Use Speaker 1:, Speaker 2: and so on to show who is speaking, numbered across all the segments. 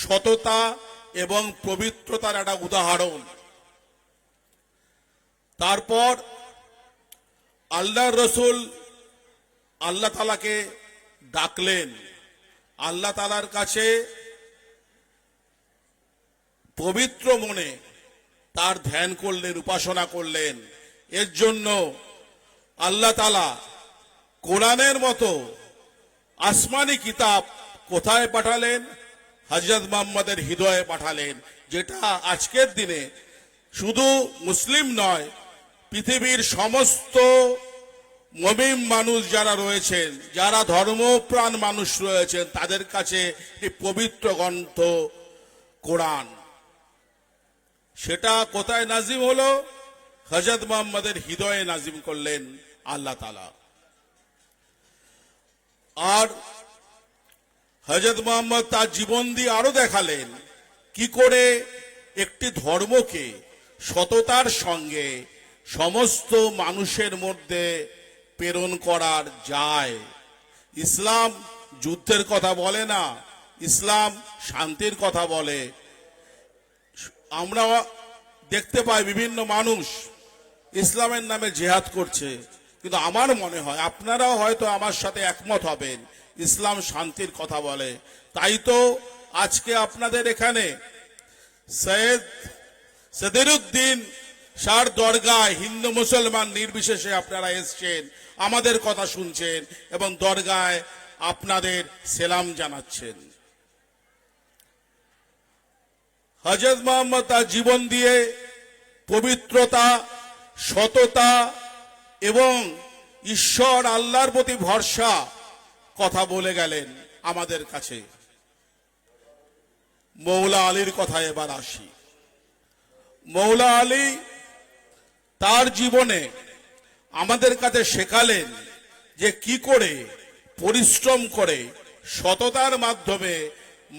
Speaker 1: সততা এবং পবিত্রতার একটা উদাহরণ। তারপর আল্লাহর রসুল আল্লাহ তাআলাকে ডাকলেন, আল্লাহ তাআলার কাছে পবিত্র মনে তার ধ্যান করলেন, উপাসনা করলেন। এর জন্য আল্লাহ তাআলা কোরআনের মতো আসমানি কিতাব কোথায় পাঠালেন? হযরত মুহাম্মদের হৃদয়ে পাঠালেন, যেটা আজকের দিনে শুধু মুসলিম নয়, পৃথিবীর সমস্ত মুমিন মানুষ যারা রয়েছেন, যারা ধর্মপ্রাণ মানুষ রয়েছেন, তাদের কাছে এই পবিত্র গ্রন্থ কোরআন, সেটা কোথায় নাজিম হলো? হযরত মুহাম্মদের হৃদয়ে নাজিম করলেন আল্লাহ তাআলা। আর হযরত মুহাম্মদ তার জীবন দিয়ে আরো দেখালেন কি করে একটি ধর্মকে সততার সঙ্গে সমস্ত মানুষের মধ্যে প্রেরণ করার যায়। ইসলাম যুদ্ধের কথা বলে না, ইসলাম শান্তির কথা বলে। আমরা দেখতে পাই বিভিন্ন মানুষ ইসলামের নামে জিহাদ করছে, কিন্তু আমার মনে হয় আপনারাও হয়তো আমার সাথে একমত হবেন, ইসলাম শান্তির কথা বলে। তাই তো আজকে আপনাদের এখানে সৈয়দ সদরুদ্দিন শাহর দরগায় হিন্দু মুসলমান নির্বিশেষে আপনারা এসছেন, আমাদের কথা শুনছেন এবং দরগায় আপনাদের সেলাম জানাচ্ছেন। হযরত মুহাম্মদ তার জীবন দিয়ে পবিত্রতা, সততা এবং ঈশ্বর আল্লাহর প্রতি ভরসা কথা বলে গেলেন আমাদের কাছে। মৌলা আলীর কথা এবার আসি। মৌলা আলী তার জীবনে আমাদের কাছে শেখালেন যে কি করে পরিশ্রম করে সততার মাধ্যমে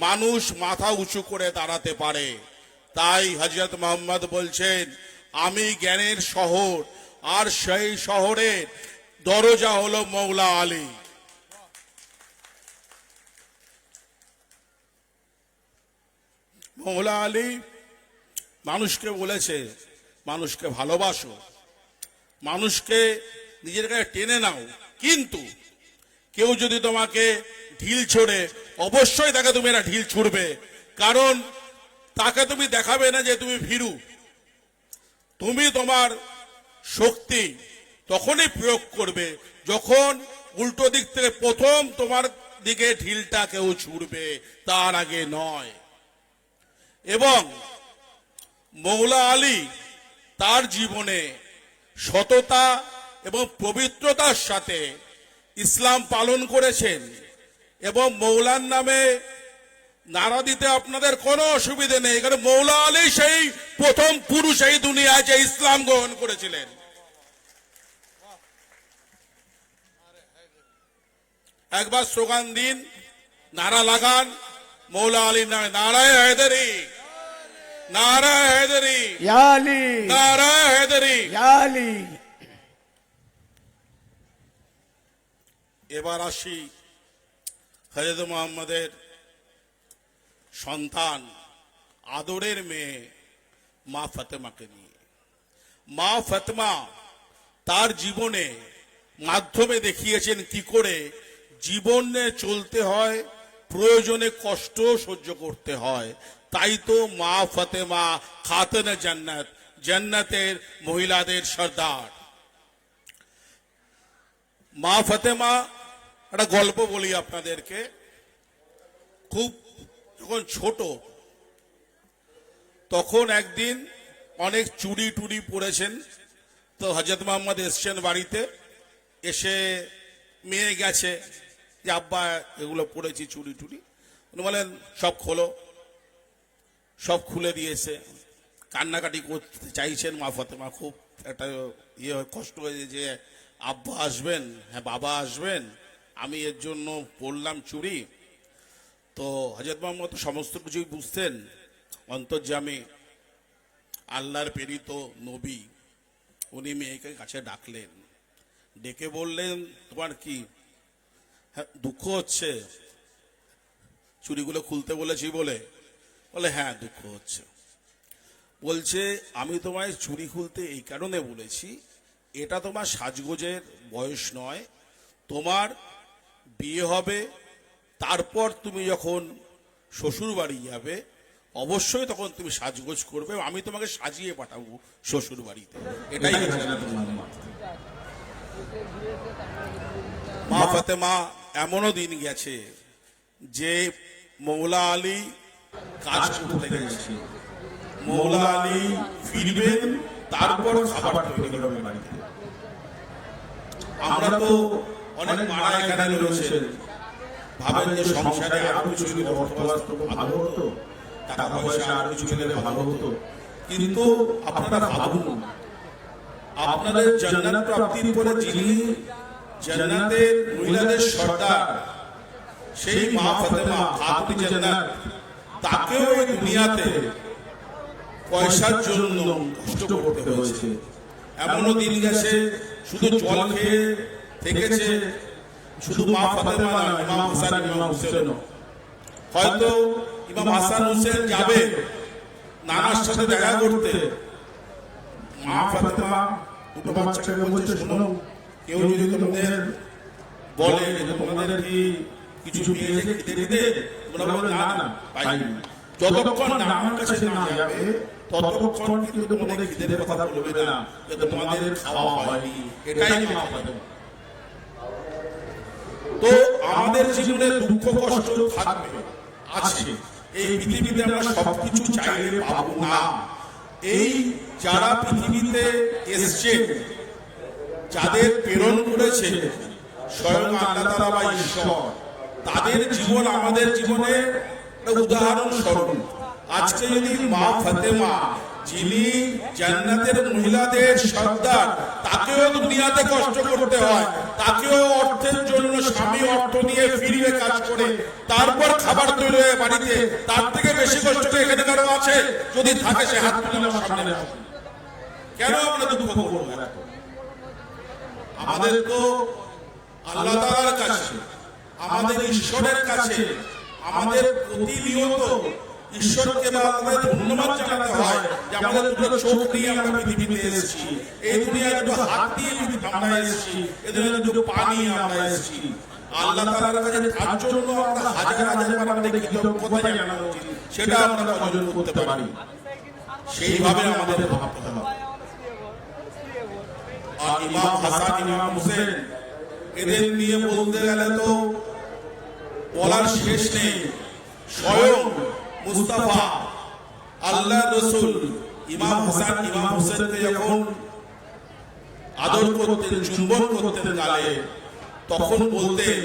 Speaker 1: মানুষ মাথা উঁচু করে দাঁড়াতে পারে। তাই হযরত মুহাম্মদ বলছেন, আমি জ্ঞানের শহর, আর সেই শহরের দরজা হলো মৌলা আলী। মৌলা আলী মানুষকে বলেছে, মানুষকে ভালোবাসো, মানুষকে নিজের কাছে টেনে নাও, কিন্তু কেউ যদি তোমাকে ঢিল ছোড়ে অবশ্যই তাকে তুমি একটা ঢিল ছুড়বে, কারণ তাকে তুমি দেখাবে না যে তুমি ভীরু। তুমি তোমার শক্তি তখনই প্রয়োগ করবে যখন উল্টো দিক থেকে প্রথম তোমার দিকে ঢিলটা কেউ ছুড়বে, তার আগে নয়। এবং মৌলা আলী তার জীবনে সততা এবং পবিত্রতার সাথে ইসলাম পালন করেছেন। এবং মৌলার নামে নারা দিতে আপনাদের কোনো অসুবিধে নেই, কারণ মৌলা আলী সেই প্রথম পুরুষ এই দুনিয়ায় যে ইসলাম গ্রহণ করেছিলেন। একবার স্লোগান দিন, নারা লাগান মৌলা আলীর নামে, নারায়ে হায়দারি, নারায়ে হায়দারি,
Speaker 2: ইয়া আলী,
Speaker 1: নারায়ে হায়দারি।
Speaker 2: ইয়া আলী।
Speaker 1: এবার আসি হযরত মুহাম্মদের সন্তান, আদরের মেয়ে মা ফাতেমাকে নিয়ে। মা ফাতেমা তার জীবনে মাধ্যমে দেখিয়েছেন কি করে জীবনে চলতে হয়, প্রয়োজনে কষ্ট সহ্য করতে হয়। তাই তো মা ফাতেমা খাতুনে জান্নাত, জান্নাতের মহিলাদের সর্দার। মা ফাতেমা একটা গল্প বলি আপনাদেরকে। খুব যখন ছোট তখন একদিন অনেক চুড়ি টুড়ি পরেছেন, তো হযরত মুহাম্মদ এসছেন বাড়িতে, এসে মেয়ে গেছে যে আব্বা এগুলো পরেছি চুড়ি টুড়ি। উনি বলেন সব খোলো, সব খুলে দিয়েছে। কান্নাকাটি করতে চাইছেন মা ফাতেমা, খুব একটা কষ্ট হয়েছে যে আব্বা আসবেন, হ্যাঁ বাবা আসবেন, আমি এর জন্য পরলাম চুড়ি। তো হযরত মুহাম্মদ সমস্ত কিছুই বুঝতেন, অন্তর্যামী আল্লাহর প্রেরিত নবী। উনি মেয়েকে কাছে ডাকলেন, ডেকে বললেন তোমার কি দুঃখ হচ্ছে চুড়িগুলো খুলতে বলেছি বলে? বলে হ্যাঁ দুঃখ হচ্ছে। বলছে আমি তোমায় চুড়ি খুলতে এই কারণে বলেছি, এটা তোমার সাজগোজের বয়স নয়, তোমার বিয়ে হবে, তারপর তুমি যখন শ্বশুর বাড়ি যাবে অবশ্যই তখন তুমি সাজগোজ করবে, আমি তোমাকে সাজিয়ে পাঠাবো শ্বশুর বাড়িতে। এটাই মা ফাতেমা। এমনও দিন গেছে যে মৌলা আলী কাজ করতে গেছে, মৌলা আলী ফিরবেন, তারপর খাবার তৈরি হবে বাড়িতে। আমরা তো অনেক মারা এখানে রয়েছে, ভাবেন যে সংসারে আরো কিছু যদি অর্থবাস্ত ভালো হতো, টাকা পয়সা আরো কিছু পেলে ভালো হতো, কিন্তু আপনারা ভাবুন আপনাদের জান্নাত প্রাপ্তির পরে যিনি জান্নাতের মহিলাদের সর্দার, সেই মা ফাতেমা খাতুন জান্নাত, তাকেও এই দুনিয়াতে পয়সার জন্য কষ্ট করতে হয়েছে। এমনও দিন গেছে শুধু জল খেয়ে থেকেছে, শুধু মা ফাতেমা নয়, ইমাম হাসান ইমাম হুসেনও। হয়তো ইমাম হাসান হুসেন যাবে নানার সাথে দেখা করতে, মা ফাতেমা দুটো বাচ্চাকে বলছে শোনো, কেউ যদি তোমাদের বলে যে তোমাদের কি কিছু পেয়েছে খিদে দিতে, তোমরা বলো না না পাইনি। যতক্ষণ না আমার কাছে না যাবে ততক্ষণ কিন্তু তোমাদের খিদের কথা বলবে না, যে তোমাদের খাওয়া হয়নি। এটাই মা ফাতেমা। তো আমাদের জীবনে দুঃখ কষ্ট থাকবে, আছে। এই পৃথিবীতে আমরা সবকিছু চাইলে পাবো না। এই যারা পৃথিবীতে এসছে, যাদের প্রেরণ করেছে স্বয়ং আল্লাহ তাআলা বা ঈশ্বর, তাদের জীবন আমাদের জীবনে উদাহরণ স্বরূপ। আজকে যদি মা ফাতেমা, যিনি জান্নাতের মহিলাদের সর্দার, তাকেও দুনিয়াতে কষ্ট করতে হয়, তাকেও অর্থের জন্য স্বামী অর্থ নিয়ে ফিরিয়ে কাজ করে তারপর খাবার তৈরি হয়ে বাড়িতে, তার থেকে বেশি কষ্ট এখানে কারো আছে? যদি থাকে সে হাত তুলে আমার সামনে আসুন। কেন আমরা দুঃখ করবো? আমাদের তো আল্লাহ তাআলার কাছে, আমাদের ঈশ্বরের কাছে আমাদের প্রতিনিয়ত ঈশ্বরকে ধন্যবাদ জানাতে হয় যে আমাদের দুটো চোখ দিয়ে আমরা পৃথিবীতে এসেছি, এই দুনিয়ায় দুটো হাত দিয়ে আমরা এসেছি, এই দুনিয়ায় দুটো পা নিয়ে আমরা এসেছি। আল্লাহ তাআলার কাছে তার জন্য আমরা হাজার হাজার বার আমাদের কৃতজ্ঞতা জানানো উচিত, সেটা আমরা অর্জন করতে পারি। সেইভাবে আমাদের ভাবতে হবে। আর ইমাম হাসান ইমাম হুসেন, এদের নিয়ে বলতে গেলে তো বলার শেষ নেই। স্বয়ং মুস্তাফা আল্লাহ রসুল ইমাম হাসান ইমাম হুসেনকে যখন আদর করতেন, চুম্বন করতেন গালে, তখন বলতেন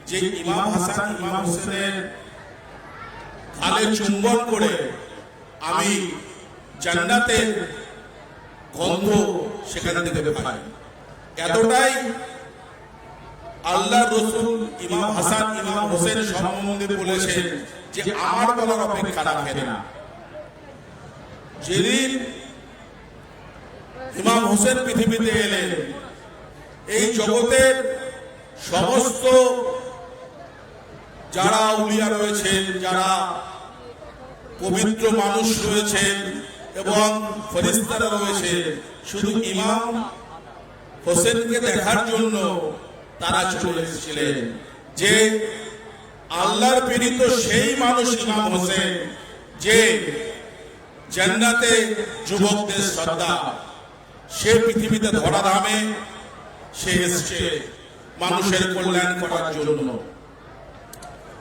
Speaker 1: যে ইমাম হাসান ইমাম হুসেনের গালে চুম্বন করে আমি জান্নাতের গন্ধ সেখান থেকে পাই। এতটাই আল্লাহ রসুল ইমাম হাসান ইমাম হুসেন সম্বন্ধে বলেছেন যে আমার বলার অপেক্ষা রাখে না। যেদিন ইমাম হুসেন পৃথিবীতে এলেন, এই জগতের সমস্ত যারা আউলিয়া রয়েছেন, যারা পবিত্র মানুষ রয়েছেন এবং ফেরেশতারা রয়েছে, শুধু ইমাম হোসেনকে দেখার জন্য তারা চলে এসেছিলেন। যে আল্লাহর প্রেরিত সেই মানুষ ইমাম হোসেন, যে জান্নাতে যুবকদের সর্দার, সে পৃথিবীতে ধরাধামে সে এসেছে মানুষের কল্যাণ করার জন্য।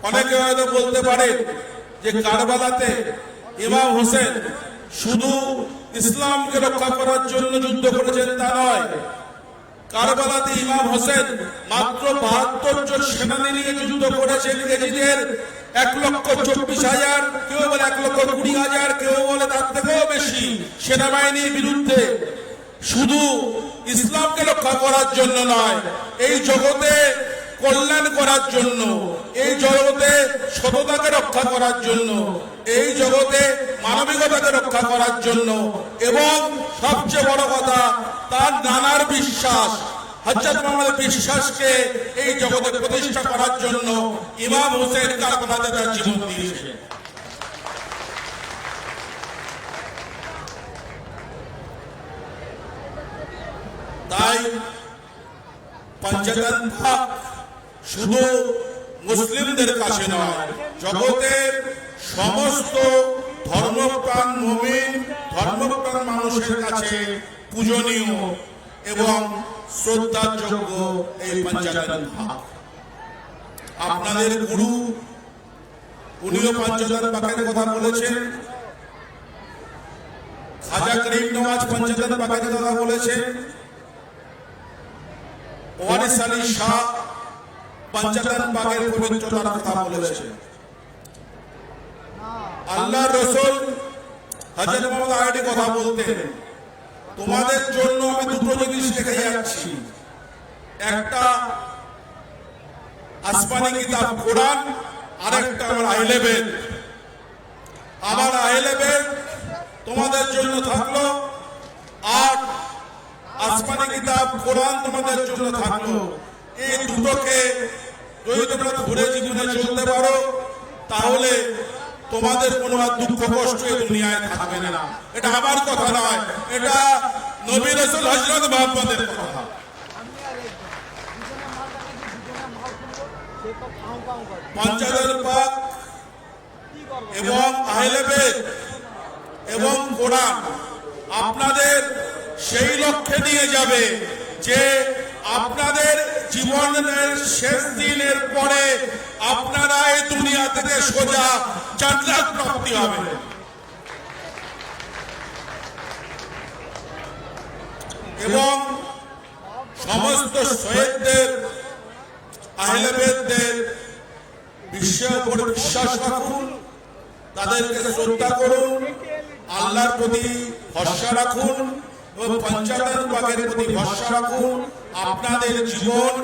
Speaker 1: অনেকে হয়তো বলতে পারে যে কারবালাতে ইমাম হোসেন শুধু ইসলামকে রক্ষা করার জন্য যুদ্ধ করেছেন তা নয়, কারবালাতে ইমাম হোসেন মাত্র ৭২ জন সেনানী নিয়ে যুদ্ধ করেছেন। ইংরেজদের ১,২৪,০০০, কেউ বলে ১,২০,০০০, কেউ বলে তার থেকেও বেশি সেনাবাহিনীর বিরুদ্ধে। শুধু ইসলামকে রক্ষা করার জন্য নয়, এই জগতে কল্যাণ করার জন্য, এই জগতে সততাকে রক্ষা করার জন্য, এই জগতে মানবিকতাকে রক্ষা করার জন্য, এবং সবচেয়ে বড় কথা তার নানার বিশ্বাস, হযরত মুহাম্মদের বিশ্বাসকে এই জগতে প্রতিষ্ঠা করার জন্য ইমাম হোসেন কারবালাতে তার জীবন দিয়েছেন। তাই পঞ্চতন পাক শুধু মুসলিমদের কাছে নয়, জগতের সমস্ত ধর্মপ্রাণ মুমিন, ধর্মপ্রাণ মানুষের কাছে পূজনীয় এবং শ্রদ্ধাযোগ্য এই পঞ্চতন পাক। আপনাদের গুরু উনিও পঞ্চতন পাকের কথা বলেছেন, খাজা করিম নওয়াজ পঞ্চতন পাকের কথা বলেছেন, ওয়ারিস আলী শাহ পঞ্চতন পাকের পবিত্রতার কথা বলেছেন। আল্লাহর রাসূল হযরত মুহাম্মদ আলী কথা বলতেন, তোমাদের জন্য আমি দুটো জিনিস রেখে যাচ্ছি, একটা আসমানি কিতাব কোরআন, আরেকটা আমার আহলে বাইত। আমার আহলে বাইত তোমাদের জন্য থাকলো, আর আসমানি কিতাব কোরআন তোমাদের জন্য থাকলো। এই দুটোকে যদি তোমরা ধরে জীবনে চলতে পারো, তাহলে তোমাদের কোনো দুঃখ কষ্ট এই দুনিয়ায় থাকবে না। এটা আমার কথা নয়, এটা নবী রাসূল হযরত মুহাম্মদের কথা। পঞ্চতন পাক এবং আহলে বাইত এবং কোরআন আপনাদের সেই লক্ষ্যে নিয়ে যাবে যে আপনাদের জীবনের শেষ দিনের পরে আপনারা এই দুনিয়া থেকে সোজা জান্নাত প্রাপ্তি হবে। এবং সমস্ত শহীদদের, আহলে বাইতদের বিশ্বের উপর বিশ্বাস রাখুন, তাদেরকে শ্রদ্ধা করুন, আল্লাহর প্রতি ভরসা রাখুন এবং পঞ্চতন পাকের প্রতি ভরসা রাখুন। আপনাদের জীবন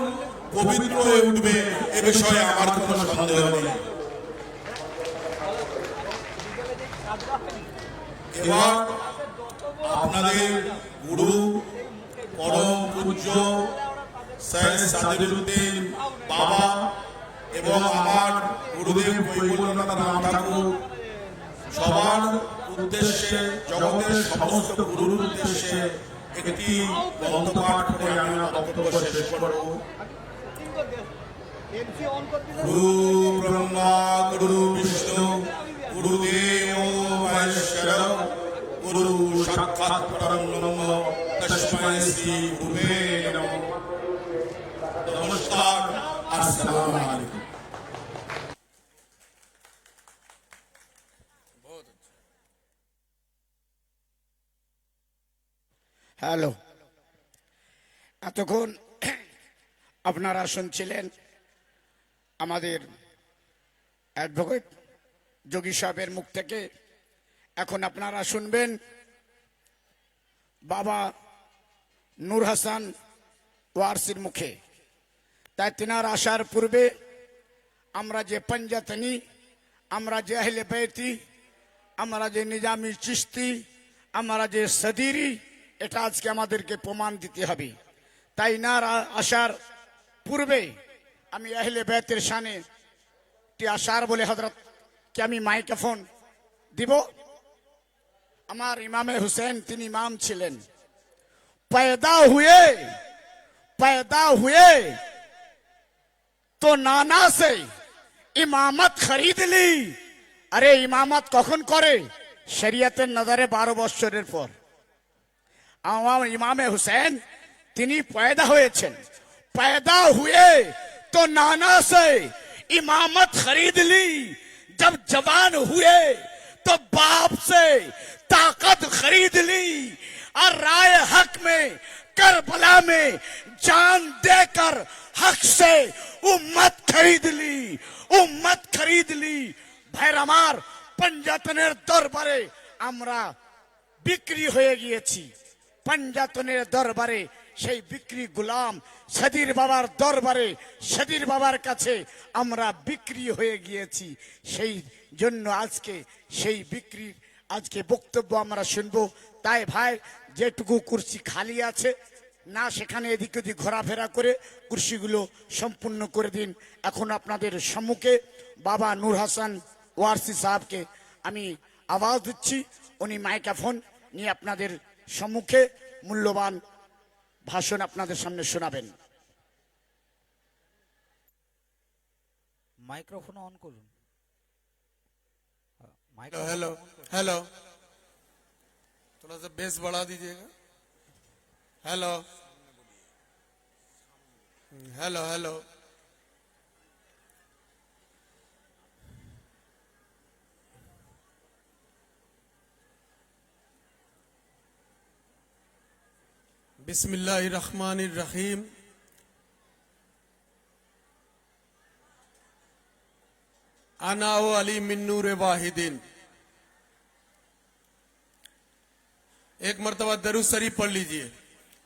Speaker 1: পবিত্র হয়ে উঠবে, এ বিষয়ে আমার কোনো সন্দেহ নেই। এবার আপনাদের গুরু পরম পূজ্য সৈয়দ সাদেরউদ্দিন বাবা এবং আমার গুরুদেব কৈবল্যনাথ রাম ঠাকুর সবার উদ্দেশ্যে, জগতের সমস্ত গুরুর উদ্দেশ্যে একটি গ্রন্থ পাঠ করে আমি আমার বক্তব্য শেষ করব। গুরু ব্রহ্মা গুরু বিষ্ণু গুরুদেব মহেশ্বর গুরু সাক্ষাৎ পরম ব্রহ্ম তস্मै শ্রী গুরুবে নমঃ। নমস্কার, আসসালামু আলাইকুম।
Speaker 2: হ্যালো, এতক্ষণ আপনারা শুনছিলেন আমাদের অ্যাডভোকেট যোগী সাহেবের মুখ থেকে। এখন আপনারা শুনবেন বাবা নূর হাসান ওয়ারসির মুখে। তাই তিনার আসার পূর্বে আমরা যে পঞ্জতনি, আমরা যে আহলে বাইতি, আমরা যে নিজামি চিশতি, আমরা যে সদিরি, এটা আজকে আমাদেরকে প্রমাণ দিতে হবে। তাই নার আসার পূর্বে আমি আহলে বাইতের শানে টি আশার বলে হযরতকে আমি মাইক্রোফোন দিব। আমার ইমামে হুসেন তিনি ইমাম ছিলেন। पैदा हुए तो नाना से इमामत खरीद ली। अरे इमामत कখন করে? শরিয়তের নজরে 12 বছরের পর। আমার ইমামে হুসেন তিনি পয়দা হয়েছেন। पैदा हुए तो नाना से इमामत खरीद ली, जब जवान हुए तो बाप से ताकत खरीद ली, और राय हक में करबला में जान देकर हक से उम्मत खरीद ली। ভাইর আমার, পঞ্জতনের দরবারে আমরা বিক্রি হয়ে গিয়েছি। পঞ্জতনের দরবারে সেই বিক্রি গোলাম, সদির বাবার দরবারে সদির বাবার কাছে আমরা বিক্রি হয়ে গিয়েছি। সেই জন্য আজকে সেই বিক্রির আজকে বক্তব্য আমরা শুনবো। তাই ভাই, যেটুকু কুরসি খালি আছে না, সেখানে এদিক ওদিক ঘোরাফেরা করে কুরসিগুলো সম্পূর্ণ করে দিন। এখন আপনাদের সম্মুখে বাবা নূর হাসান ওয়ারসি সাহেবকে আমি আওয়াজ দিচ্ছি। উনি মাইক্রোফোন নিয়ে আপনাদের সম্মুখে মূল্যবান ভাষণ আপনাদের সামনে শোনাবেন।
Speaker 3: মাইক্রোফোন অন করুন।
Speaker 4: हेलो हेलो, थोड़ा सा बेस बढ़ा दीजिएगा। हेलो हेलो हेलो, बिस्मिल्लाहिर्रहमानिर्रहीम। अना व अली मिन नूर वाहिदीन। एक मर्तबा दरूद शरीफ पढ़ लीजिए।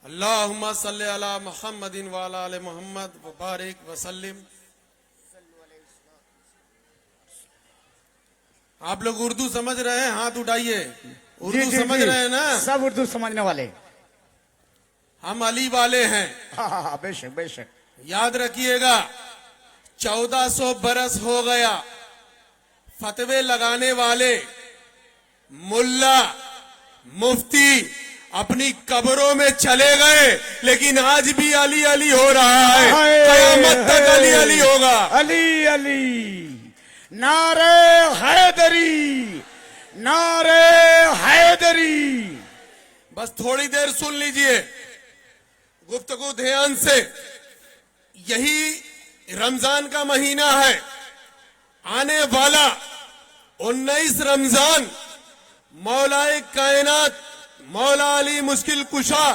Speaker 4: अल्लाहुम्मा सल्ली अला मुहम्मदिन व अला आले मोहम्मद व बारिक व सल्लिम। आप लोग उर्दू समझ रहे हैं? हाथ उठाइए। उर्दू समझ रहे हैं ना?
Speaker 2: सब उर्दू समझने वाले।
Speaker 4: हम अली वाले हैं।
Speaker 2: हाँ, बेशक बेशक।
Speaker 4: याद रखिएगा, 1400 बरस हो गया फतवे लगाने वाले मुल्ला मुफ्ती अपनी कब्रों में चले गए, लेकिन आज भी अली अली हो रहा है। कयामत तक अली अली होगा।
Speaker 2: अली अली, नारे हैदरी, नारे हैदरी।
Speaker 4: बस थोड़ी देर सुन लीजिए गुफ्तगू ध्यान से। यही रमजान का महीना है। आने वाला 19 रमजान मौलाए कायनात मौला अली मुश्किल कुशा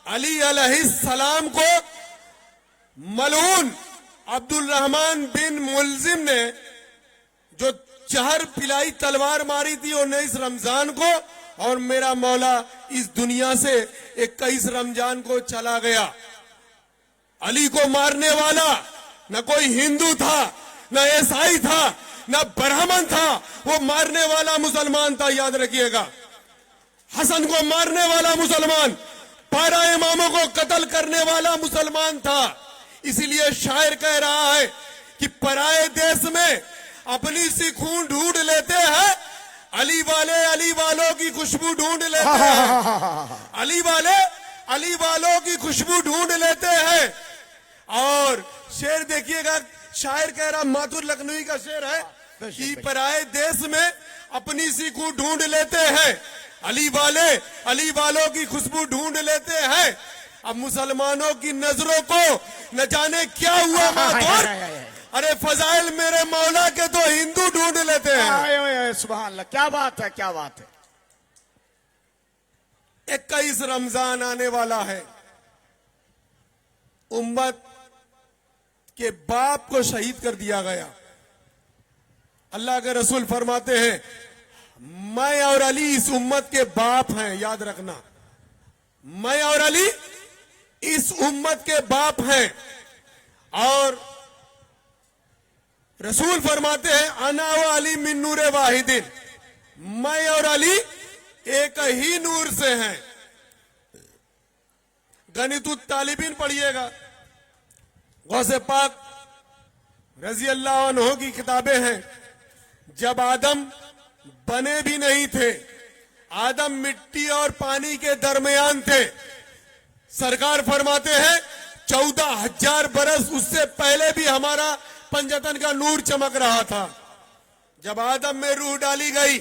Speaker 4: अली अलैहिस्सलाम को मलून अब्दुल रहमान बिन मुलजिम ने जो जहर पिलाई तलवार मारी थी 19 रमजान को, और मेरा मौला इस दुनिया से 21 रमजान को चला गया। अली को मारने वाला न कोई हिंदू था, न ईसाई था, न ब्राह्मण था, वो मारने वाला मुसलमान था। याद रखिएगा, हसन को मारने वाला मुसलमान, 12 इमामों को कत्ल करने वाला मुसलमान था। इसीलिए शायर कह रहा है कि पराए देश में अपनी सी खून ढूंढ लेते हैं, अली वाले अली वालों की खुशबू ढूंढ लेते हैं। अली वाले अली वालों की खुशबू ढूंढ लेते हैं। और शेर देखिएगा, शायर कह रहा, माथुर लखनवी का शेर है कि पराए देश में अपनी सी खून ढूंढ लेते हैं, अली वाले अली वालों की खुशबू ढूंढ लेते हैं। अब मुसलमानों की नजरों को न जाने क्या हुआ माथुर, अरे फजाइल मेरे मौला के तो हिंदू ढूंढ लेते हैं।
Speaker 2: सुभान अल्लाह, क्या बात है, क्या बात है।
Speaker 4: 21 रमजान आने वाला है। उम्मत के बाप को शहीद कर दिया गया। अल्लाह के रसूल फरमाते हैं, मैं और अली इस उम्मत के बाप हैं। याद रखना, मैं और अली इस उम्मत के बाप हैं। और रसूल फरमाते हैं, अना व अली मिन नूर वाहिदीन। मैं और अली एक ही नूर से हैं। गनीतुत तालिबीन पढ़िएगा, गौसे पाक रजी अल्लाह अन्हु की किताबें हैं। जब आदम बने भी नहीं थे, आदम मिट्टी और पानी के दरमियान थे। सरकार फरमाते हैं 14,000 बरस उससे पहले भी हमारा पंजतन का नूर चमक रहा था। जब आदम में रूह डाली गई,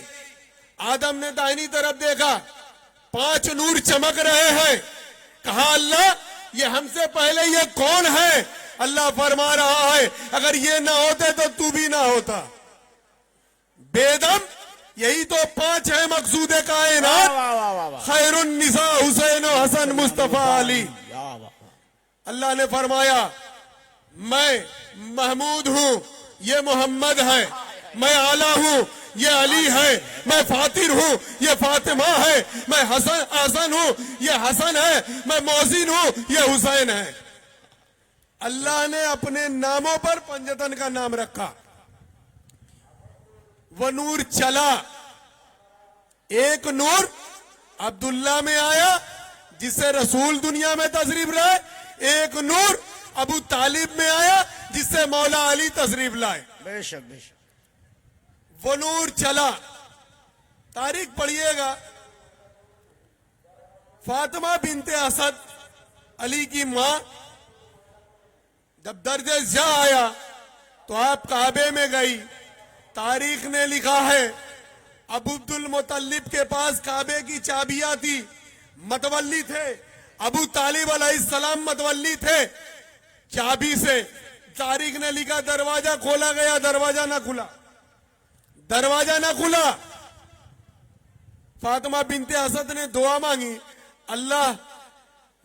Speaker 4: आदम ने दाहिनी तरफ देखा, 5 नूर चमक रहे हैं। कहा, अल्लाह ये हमसे पहले ये कौन है? अल्लाह फरमा रहा है, अगर ये ना होते तो तू भी ना होता। बेदम यही तो 5 है मकसूदे कायनात। खैरुन निसा हुसैन हसन मुस्तफा अली। अल्लाह ने फरमाया, मैं महमूद हूं, ये मोहम्मद है। मैं आला हूं, ये अली है। मैं फातिर हूं, ये फातिमा है। मैं हसन हूं, ये हसन है। मैं मोहसिन हूं, ये हुसैन है। अल्लाह ने अपने नामों पर पंजतन का नाम रखा। वो नूर चला। एक नूर अब्दुल्ला में आया, जिससे रसूल दुनिया में तशरीफ लाए। एक नूर अबू तालिब में आया, जिससे मौला अली तशरीफ लाए।
Speaker 2: बेशक बेशक।
Speaker 4: वो नूर चला। तारीख पढ़िएगा, फातिमा बिनते असद अली की मां जब दर्जे शाह आया तो आप काबे में गई। तारीख ने लिखा है अब्दुल मुतल्लिब के पास काबे की चाबियां थी, मतवल्ली थे। अबू तालिब अलैहिस्सलाम मतवल्ली थे। चाबी से तारीख ने लिखा दरवाजा खोला गया, दरवाजा ना खुला, दरवाजा ना खुला। फातिमा बिनते असद ने दुआ मांगी, अल्लाह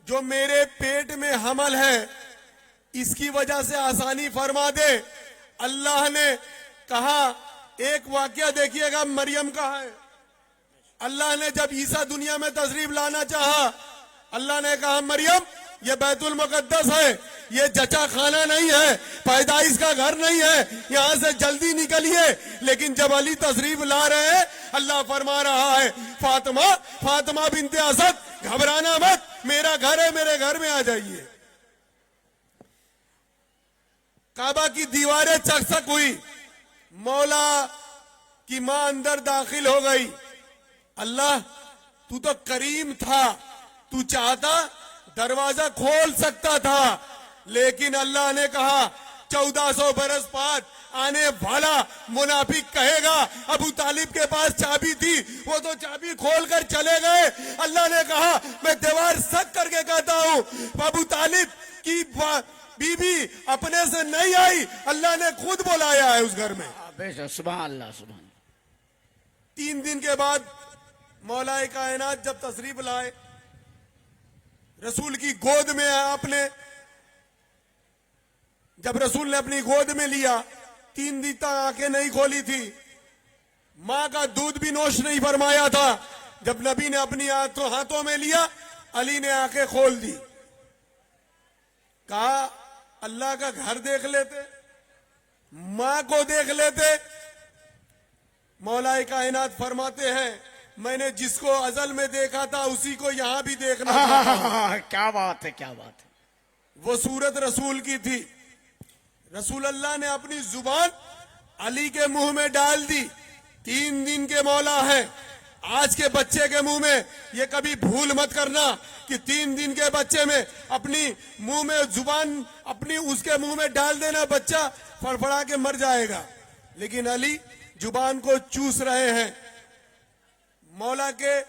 Speaker 4: जो मेरे पेट में हमल है इसकी वजह से आसानी फरमा दे। अल्लाह ने कहा, एक वाकया देखिएगा मरियम का है। अल्लाह ने जब ईसा दुनिया में तशरीफ लाना चाहा, अल्लाह ने कहा मरियम ये बैतुल मुकद्दस है, ये जचा खाना नहीं है, पैदाइश का घर नहीं है, यहां से जल्दी निकलिए। लेकिन जब अली तशरीफ ला रहे हैं, अल्लाह फरमा रहा है फातिमा, फातिमा बिनते असद घबराना मत, मेरा घर है, मेरे घर में आ जाइए। काबा की दीवारें चकचक हुई, मौला की मां अंदर दाखिल हो गई। अल्लाह तू तो करीम था, तू चाहता दरवाजा खोल सकता था, लेकिन अल्लाह ने कहा 1400 बरस बाद आने वाला मुनाफिक कहेगा अबू तालिब के पास चाबी थी, वो तो चाबी खोल कर चले गए। अल्लाह ने कहा मैं दीवार सक करके कहता हूं अबू तालिब की बीबी अपने से नहीं आई, अल्लाह ने खुद बुलाया है उस घर में।
Speaker 2: सुभान अल्लाह, सुभान।
Speaker 4: 3 दिन के बाद मौलाए कायनात जब तशरीफ लाए, रसूल की गोद में आपने, जब रसूल ने अपनी गोद में लिया, 3 दिन तक आंखें नहीं खोली थी, मां का दूध भी नोश नहीं फरमाया था। जब नबी ने अपनी हाथों में लिया, अली ने आंखें खोल दी। कहा अल्लाह का घर देख लेते, मां को देख लेते। मौलाए कायनात फरमाते हैं मैंने जिसको अजल में देखा था उसी को यहां भी देखना था।
Speaker 2: क्या बात है, क्या बात है।
Speaker 4: वो सूरत रसूल की थी। रसूल अल्लाह ने अपनी जुबान अली के मुंह में डाल दी। 3 दिन के मौला है। आज के बच्चे के मुंह में ये कभी भूल मत करना कि 3 दिन के बच्चे में अपनी मुंह में जुबान अपनी उसके मुंह में डाल देना, बच्चा फड़फड़ा के मर जाएगा। लेकिन अली जुबान को चूस रहे हैं, मौला के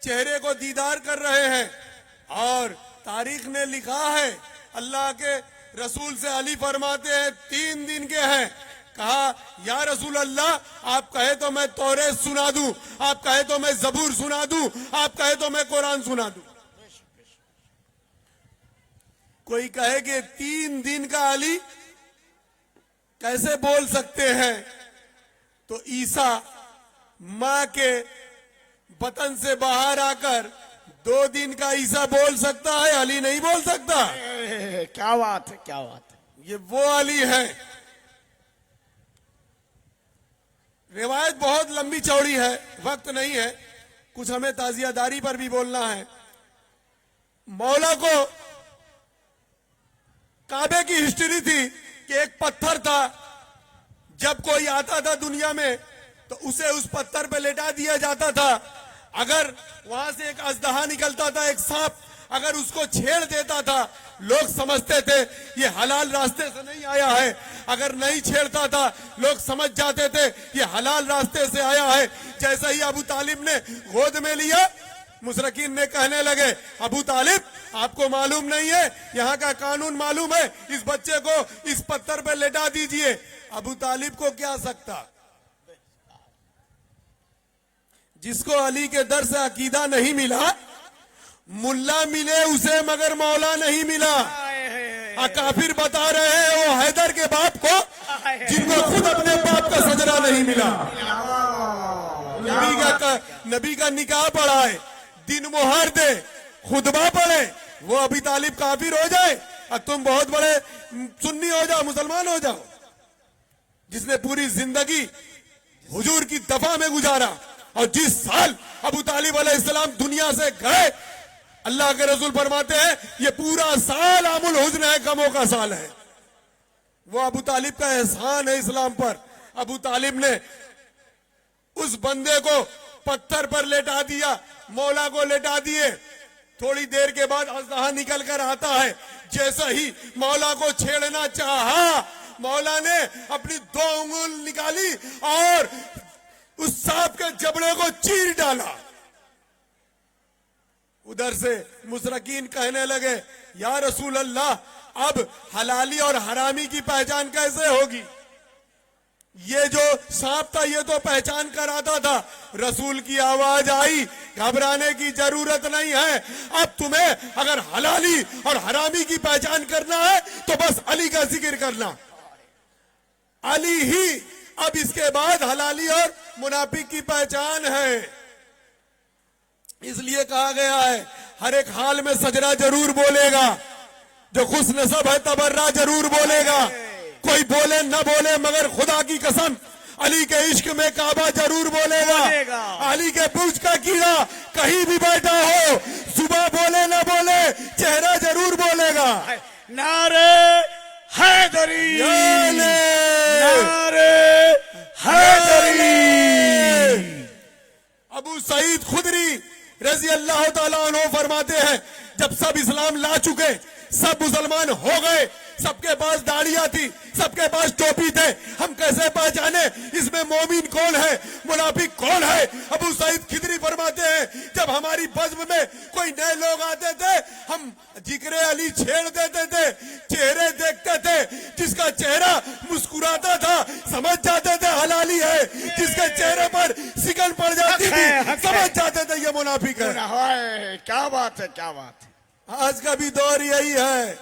Speaker 4: चेहरे को दीदार कर रहे हैं। और तारीख ने लिखा है अल्लाह के रसूल से अली फरमाते हैं 3 दिन के हैं। कहा या रसूल अल्लाह आप कहे तो मैं तौरेत सुना दूं, आप कहे तो मैं जबूर सुना दूं, आप कहे तो मैं कुरान सुना दूं। कोई कहे कि 3 दिन का अली कैसे बोल सकते हैं, तो ईसा मां के बतन से बाहर आकर 2 दिन का ईसा बोल सकता है, अली नहीं बोल सकता।
Speaker 2: क्या बात है, क्या बात है।
Speaker 4: ये वो अली है। रिवायत बहुत लंबी चौड़ी है, वक्त नहीं है, कुछ हमें ताजियादारी पर भी बोलना है। मौला को काबे की हिस्ट्री थी कि एक पत्थर था, जब कोई आता था दुनिया में तो उसे उस पत्थर पे लेटा दिया जाता था। अगर वहां से एक अजदहा निकलता था, एक सांप, अगर उसको छेड़ देता था, लोग समझते थे ये हलाल रास्ते से नहीं आया है। अगर नहीं छेड़ता था, लोग समझ जाते थे ये हलाल रास्ते से आया है। जैसे ही अबू तालिब ने गोद में लिया, मुशरिकीन ने कहने लगे अबू तालिब आपको मालूम नहीं है, यहाँ का कानून मालूम है, इस बच्चे को इस पत्थर पे लेटा दीजिए। अबू तालिब को क्या सकता, जिसको अली के दर से अकीदा नहीं मिला, मुल्ला मिले उसे मगर मौला नहीं मिला। काफिर बता रहे हैं वो हैदर के बाप को, जिनको खुद अपने बाप का सजरा नहीं मिला। नबी का निकाह पढ़ाए, दिन मुहर दे, खुतबा पढ़े, वो अबी तालिब काफिर हो जाए और तुम बहुत बड़े सुन्नी हो जाओ, मुसलमान हो जाओ। जिसने पूरी जिंदगी हुजूर की दफा में गुजारा, और जिस साल अबू तालिब अलैहिस्सलाम दुनिया से गए, अल्लाह के रसूल फरमाते हैं ये पूरा साल आमुल हुज़्न है, गमों का साल है। वो अबू तालिब का एहसान है इस्लाम पर। अबू तालिब ने उस बंदे को पत्थर पर लेटा दिया, मौला को लेटा दिए। थोड़ी देर के बाद अजदहा निकल कर आता है। जैसा ही मौला को छेड़ना चाहा, मौला ने अपनी 2 उंगल निकाली और उस सांप के जबड़े को चीर डाला। उधर से मुशरिकीन कहने लगे, या रसूल अल्लाह, अब हलाली और हरामी की पहचान कैसे होगी? ये जो सांप था ये तो पहचान कर आता था। रसूल की आवाज आई, घबराने की जरूरत नहीं है। अब तुम्हें अगर हलाली और हरामी की पहचान करना है तो बस अली का जिक्र करना। अली ही अब इसके बाद हलाली और मुनाफिक की पहचान है। इसलिए कहा गया है, हर एक हाल में सजरा जरूर बोलेगा, जो खुश नसब है तबर्रा जरूर बोलेगा। कोई बोले न बोले मगर खुदा की कसम अली के इश्क में काबा जरूर बोलेगा। अली के बुर्ज का कीड़ा कहीं भी बैठा हो, सुबह बोले न बोले चेहरा जरूर बोलेगा।
Speaker 2: नारे हैदरी, नारे हैदरी।
Speaker 4: अबू सईद खुदरी रजी अल्लाह ताला अन्हु फरमाते हैं, जब सब इस्लाम ला चुके, सब मुसलमान हो गए, सबके पास दाढ़ियां थी, सबके पास टोपी थे, हम कैसे पहचाने इसमें मोमिन कौन है, मुनाफिक कौन है? अबू सईद खिदरी फरमाते हैं, जब हमारी बज़्म में कोई नए लोग आते थे, हम जिक्र अली छेड़ देते थे, चेहरे देखते थे, जिसका चेहरा मुस्कुराता था समझ जाते थे हलाली है, जिसके चेहरे पर सिकन पड़ जाती थी समझ जाते थे ये मुनाफिक है।
Speaker 2: क्या बात है, क्या बात है।
Speaker 4: आज का भी दौर यही है,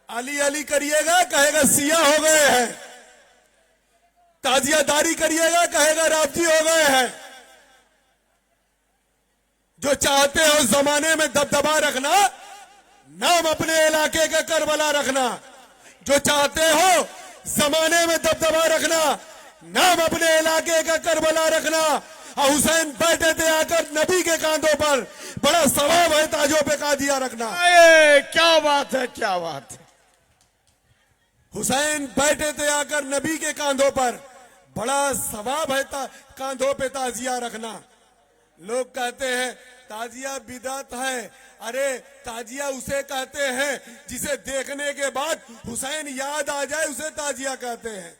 Speaker 4: अली अली करिएगा कहेगा सिया हो गए हैं, ताजियादारी करिएगा कहेगा राफजी हो गए हैं। जो चाहते हो जमाने में दबदबा रखना, नाम अपने इलाके का करबला रखना। जो चाहते हो जमाने में दबदबा रखना, नाम अपने इलाके का करबला रखना। और हुसैन बैठे थे आकर नबी के कांधों पर, बड़ा सवाब है ताजों पे कादिया रखना।
Speaker 2: क्या बात है, क्या बात है।
Speaker 4: हुसैन बैठे थे आकर नबी के कांधों पर, बड़ा सवाब है कांधों पे ताजिया रखना। लोग कहते हैं ताजिया बिदअत है। अरे ताजिया उसे कहते हैं जिसे देखने के बाद हुसैन याद आ जाए, उसे ताजिया कहते हैं।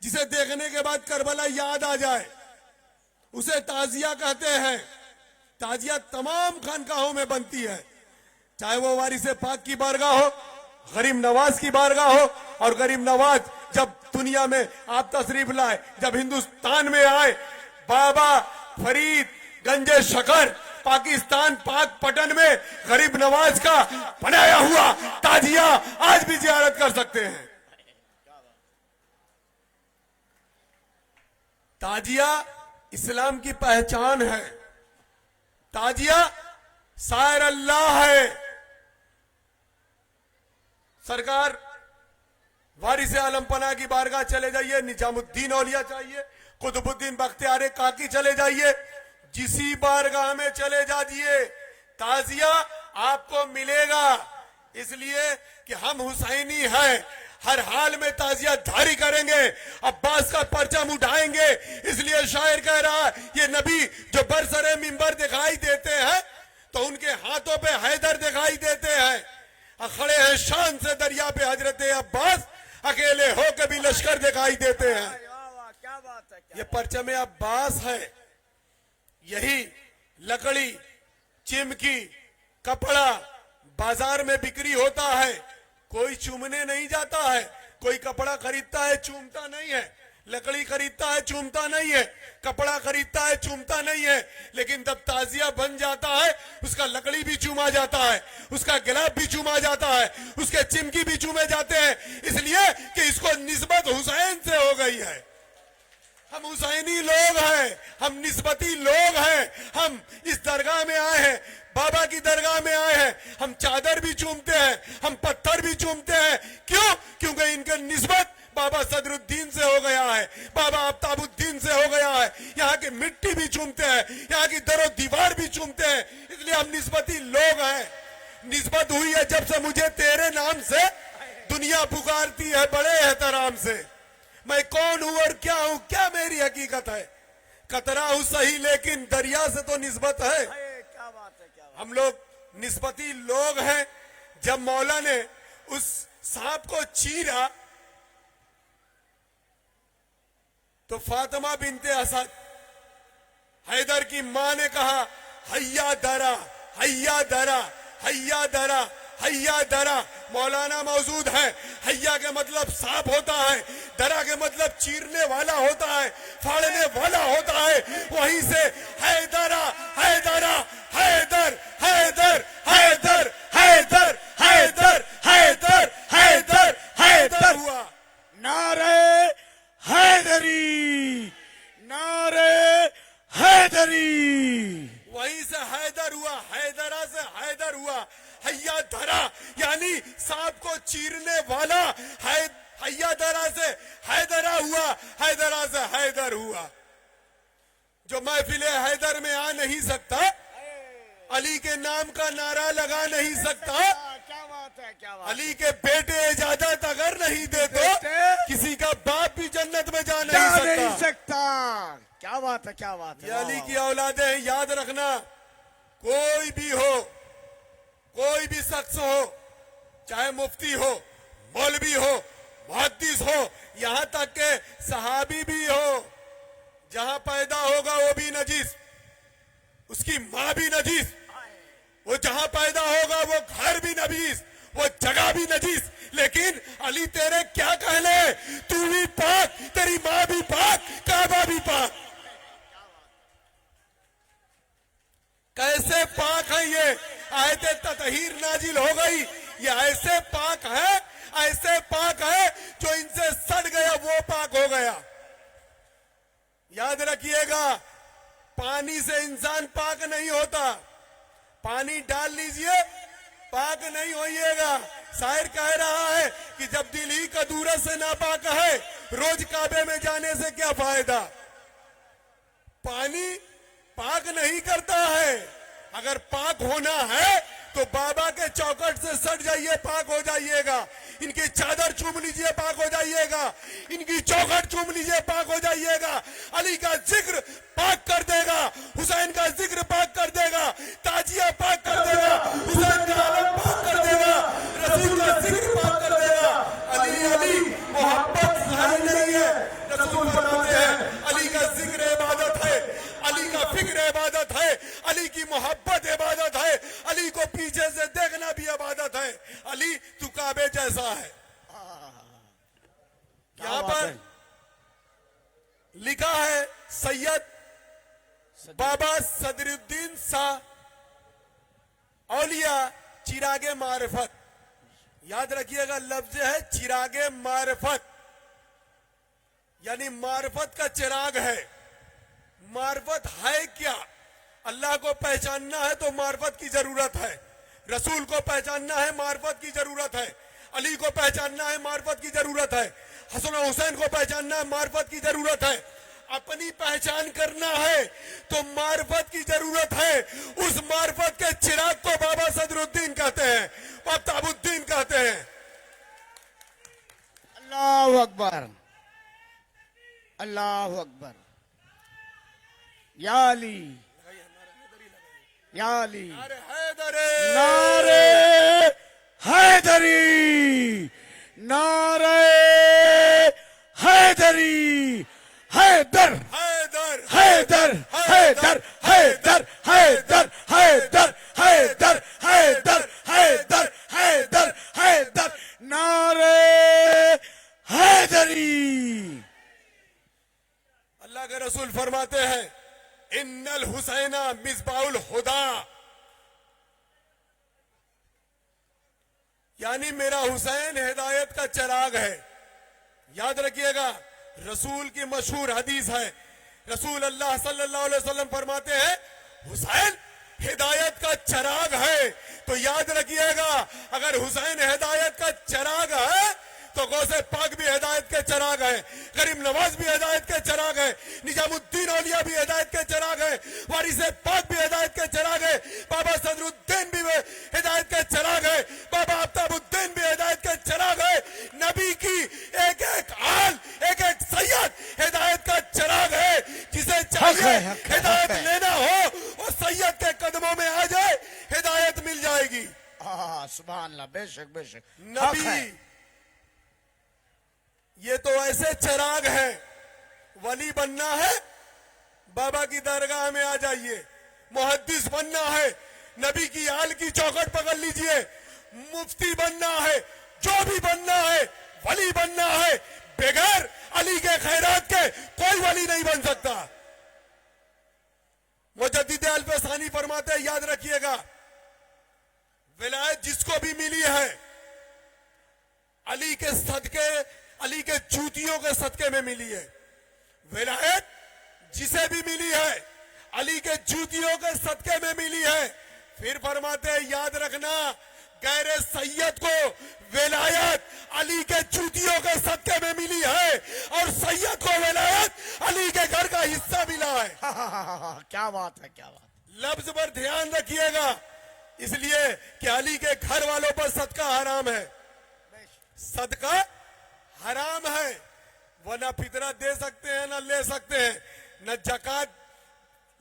Speaker 4: जिसे देखने के बाद करबला याद आ जाए उसे ताजिया कहते हैं। ताजिया तमाम खानकाहों में बनती है, चाहे वो वारिसे पाक की बारगाह हो, गरीब नवाज की बारगाह हो। और गरीब नवाज जब दुनिया में आप तशरीफ लाए, जब हिंदुस्तान में आए, बाबा फरीद गंजे शकर पाकिस्तान पाक पटन में गरीब नवाज का बनाया हुआ ताजिया आज भी जियारत कर सकते हैं। ताजिया इस्लाम की पहचान है। ताजिया शायर अल्लाह है। सरकार वारिस आलम पना की बारगाह चले जाइए, निजामुद्दीन औलिया चाहिए, कुतुबुद्दीन बख्तियार काकी चले जाइए, जिसी बारगाह में चले जाइए ताजिया आपको मिलेगा। इसलिए कि हम हुसैनी हैं, हर हाल में ताजिया धारी करेंगे, अब्बास का परचम उठाएंगे। इसलिए शायर कह रहा है, ये नबी जो बरसरे मिंबर दिखाई देते हैं तो उनके हाथों पे हैदर दिखाई देते हैं। खड़े हैं शान से दरिया पे हजरत अब्बास, अकेले हो के भी लश्कर दिखाई देते हैं।
Speaker 2: क्या बात है,
Speaker 4: ये परचम अब्बास है। यही लकड़ी, चिमकी, कपड़ा बाजार में बिक्री होता है, कोई चूमने नहीं जाता है। कोई कपड़ा खरीदता है चूमता नहीं है, लकड़ी खरीदता है चूमता नहीं है, कपड़ा खरीदता है चूमता नहीं है। लेकिन जब ताजिया बन जाता है उसका लकड़ी भी चूमा जाता है, उसका गिलाफ भी चूमा जाता है, उसके चिमकी भी चूमे जाते हैं। इसलिए कि इसको निस्बत हुसैन से हो गई है। हम हुसैनी लोग हैं, हम निस्बती लोग हैं। हम इस दरगाह में आए हैं, बाबा की दरगाह में आए हैं, हम चादर भी चूमते हैं, हम पत्थर भी चूमते हैं। क्यों? क्योंकि इनका निस्बत बाबा सदरुद्दीन से हो गया है, बाबा आफ्ताबुद्दीन से हो गया है। यहाँ की मिट्टी भी चूमते हैं, यहाँ की दरो दीवार भी चूमते हैं। इसलिए हम निस्बती लोग हैं। निस्बत हुई है जब से मुझे तेरे नाम से दुनिया पुकारती है बड़े एहतराम से। मैं कौन हूं और क्या हूं, क्या मेरी हकीकत है? कतरा हूं सही लेकिन दरिया से तो निस्बत है। हम लोग निस्बती लोग हैं। जब मौला ने उस सांप को चीरा तो फातिमा बिनते असद हैदर की मां ने कहा, हैया दरा, हैया दरा, हैया दरा, हैया दरा। मौलाना मौजूद है। हैया के मतलब सांप होता है, दरा के मतलब चीरने वाला होता है, फाड़ने वाला होता है। वहीं से हैदरा, हैदरा, हैदर, हैदर, हैदर, हैदर, हैदर, हैदर, हैदर, हैदर हुआ।
Speaker 2: नारे हैदरी, नारे हैदरी।
Speaker 4: वहीं से हैदर हुआ, हैदरा से हैदर हुआ। हैया धरा यानी सांप को चीरने वाला, हैया धरा से हैदरा हुआ, हैदरा से हैदर हुआ। जो महफिल हैदर में आ नहीं सकता, अली के नाम का नारा लगा नहीं सकता,
Speaker 2: क्या बात है, क्या बात।
Speaker 4: अली के बेटे इजाजत अगर नहीं देते, किसी का बाप भी जन्नत में जा
Speaker 2: जा नहीं
Speaker 4: नहीं सकता।
Speaker 2: सकता। क्या बात है, क्या बात है।
Speaker 4: ये अली की औलादे हैं। याद रखना, कोई भी हो, कोई भी शख्स हो, चाहे मुफ्ती हो, मौलवी हो, मुहद्दिस हो, यहां तक के सहाबी भी हो, जहां पैदा होगा वो भी नजीस, उसकी मां भी नजीस, वो जहां पैदा होगा वो घर भी नजीस, वो जगह भी नजीस। लेकिन अली तेरे क्या कहने, तू भी पाक, तेरी मां भी पाक, काबा भी पाक। कैसे पाक है ये? आयते ततहीर नाजिल हो गई। ये ऐसे पाक है, ऐसे पाक है, जो इनसे सड़ गया वो पाक हो गया। याद रखिएगा, पानी से इंसान पाक नहीं होता। पानी डाल लीजिए, पाक नहीं होइएगा। शायर कह रहा है कि जब दिल ही कदूरत से नापाक है, रोज काबे में जाने से क्या फायदा। पानी पाक नहीं करता है। अगर पाक होना है तो बाबा के चौखट से सट जाइए, पाक हो जाइएगा। इनकी चादर चूम लीजिए, पाक हो जाइएगा। इनकी चौखट चूम लीजिए, पाक हो जाइएगा। अली का जिक्र पाक कर देगा, हुसैन का जिक्र पाक कर देगा, ताजिया पाक कर देगा, हुसैन का आलम पाक कर देगा, रसूल का जिक्र पाक कर देगा। अली अली मोहब्बत सही नहीं है। रसूल फरमाते हैं अली का जिक्र इबादत है, अली का फिक्र इबादत है, अली की मोहब्बत इबादत है, अली को पीछे से देखना भी इबादत है। अली तू काबे जैसा है। यहाँ पर लिखा है सैयद बाबा सदरुद्दीन शाह औलिया चिरागे मारिफत। याद रखिएगा, लफ्ज है चिरागे मारिफत, यानी मारिफत का चिराग है। मारिफत है क्या? अल्लाह को पहचानना है तो मारिफत की जरूरत है, रसूल को पहचानना है मारिफत की जरूरत है, अली को पहचानना है मारिफत की जरूरत है, हसन और हुसैन को पहचानना है मारिफत की जरूरत है। अपनी पहचान करना है तो मारिफत की जरूरत है। उस मारिफत के चिराग को बाबा सदरुद्दीन कहते हैं, अफ्ताबुद्दीन कहते हैं।
Speaker 2: अल्लाह अकबर, अल्लाह अकबर। या अली, या अली।
Speaker 4: अरे हैदरे,
Speaker 2: नारे हैदरी, नारे हैदरी। हैदर,
Speaker 4: हैदर,
Speaker 2: हैदर, हैदर, हैदर, हैदर, हैदर, हैदर, हैदर, हैदर, हैदर, हैदर। नारे हैदरी।
Speaker 4: अल्लाह के रसूल फरमाते हैं इन्नल हुसैना मिसबाउल हुदा, यानी मेरा हुसैन हिदायत का चिराग है। याद रखिएगा, रसूल की मशहूर हदीस है। रसूल अल्लाह सल्लल्लाहु अलैहि वसल्लम फरमाते हैं हुसैन हिदायत का चिराग है। तो याद रखिएगा, अगर हुसैन हिदायत का चिराग है तो गौसे पाक भी हिदायत के चिराग है, गरीब नवाज भी हिदायत के चिराग है, निजामुद्दीन औलिया भी हिदायत के चिराग है, वारिसे पाक भी हिदायत के चिराग है, बाबा सदरुद्दीन भी हिदायत के चिराग है, बाबा अफ्ताबुद्दीन भी हिदायत के चिराग है। नबी की एक एक आल, एक एक सैयद हिदायत का चिराग है। जिसे चाहिए हिदायत लेना हो वो सैयद के कदमों में आ जाए, जाएगी।
Speaker 2: सुभान अल्लाह, बेशक बेशक। हक
Speaker 4: नबी
Speaker 2: है।
Speaker 4: ये तो ऐसे चिराग है, वली बनना है बाबा की दरगाह में आ जाइए, मुहद्दिस बनना है नबी की आल की चौखट पकड़ लीजिए, मुफ्ती बनना है, जो भी बनना है, वली बनना है, बगैर अली के खैरात के कोई वली नहीं बन सकता। मुजद्दिद अल्फसानी फरमाते हैं, याद रखिएगा, विलायत जिसको भी मिली है अली के सदके, अली के जूतियों के सदके में मिली है। विलायत जिसे भी मिली है अली के जूतियों के सदके में मिली है। फिर फरमाते हैं, याद रखना, गैर सैयद को विलायत अली के जूतियों के सदके में मिली है और सैयद को विलायत अली के घर का हिस्सा मिला है।
Speaker 2: क्या बात है, क्या बात।
Speaker 4: लफ्ज पर ध्यान रखिएगा, इसलिए कि अली के घर वालों पर सदका हराम है, सदका हराम है। वो ना फितरा दे सकते हैं, ना ले सकते हैं, न जकात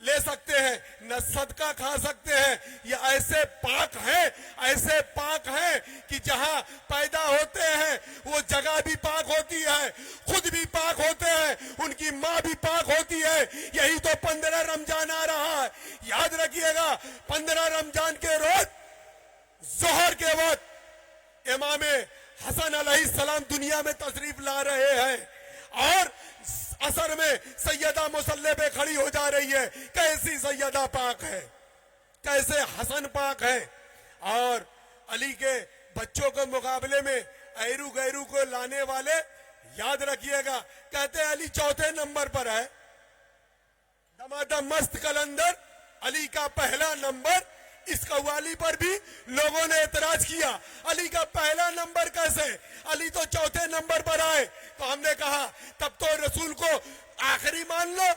Speaker 4: ले सकते हैं, न सदका खा सकते हैं। ये ऐसे पाक हैं, ऐसे पाक हैं कि जहां पैदा होते हैं वो जगह भी पाक होती है, खुद भी पाक होते हैं, उनकी माँ भी पाक होती है। यही तो 15 रमजान आ रहा है, याद रखिएगा। 15 रमजान के रोज जोहर के वक्त इमाम हसन अलैहिस्सलाम दुनिया में तशरीफ ला रहे हैं और असर में सैयदा मुसल्ले पे खड़ी हो जा रही है। कैसी सैयदा पाक है, कैसे हसन पाक है। और अली के बच्चों के मुकाबले में ऐरू गैरू को लाने वाले, याद रखिएगा, कहते हैं अली चौथे नंबर पर है। दमादम मस्त कलंदर अली का पहला नंबर। इस कव्वाली पर भी लोगों ने एतराज किया, अली का पहला नंबर कैसे, अली तो चौथे नंबर पर आए। तो हमने कहा तब तो रसूल को आखिरी मान लो,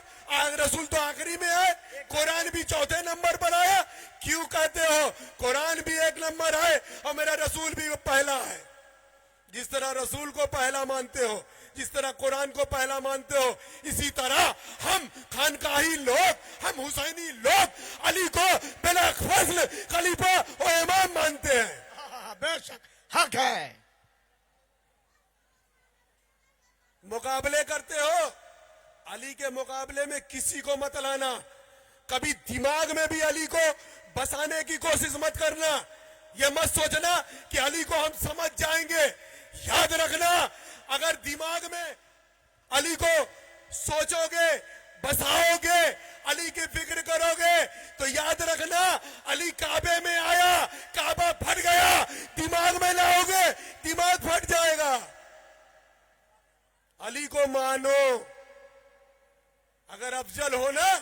Speaker 4: रसूल तो आखिरी में आए, कुरान भी चौथे नंबर पर आया। क्यों कहते हो कुरान भी एक नंबर है और मेरा रसूल भी पहला है। जिस तरह रसूल को पहला मानते हो, जिस तरह कुरान को पहला मानते हो, इसी तरह हम खानकाही लोग, हम हुसैनी लोग अली को बिला फजल खलीफा और इमाम मानते हैं।
Speaker 2: बेशक हक है।
Speaker 4: मुकाबले करते हो, अली के मुकाबले में किसी को मत लाना। कभी दिमाग में भी अली को बसाने की कोशिश मत करना। यह मत सोचना कि अली को हम समझ जाएंगे। याद रखना, अगर दिमाग में अली को सोचोगे, बसाओगे, अली की फिक्र करोगे, तो याद रखना अली काबे में आया, काबा फट गया। दिमाग में लाओगे, दिमाग फट जाएगा। अली को मानो। अगर अफजल हो ना,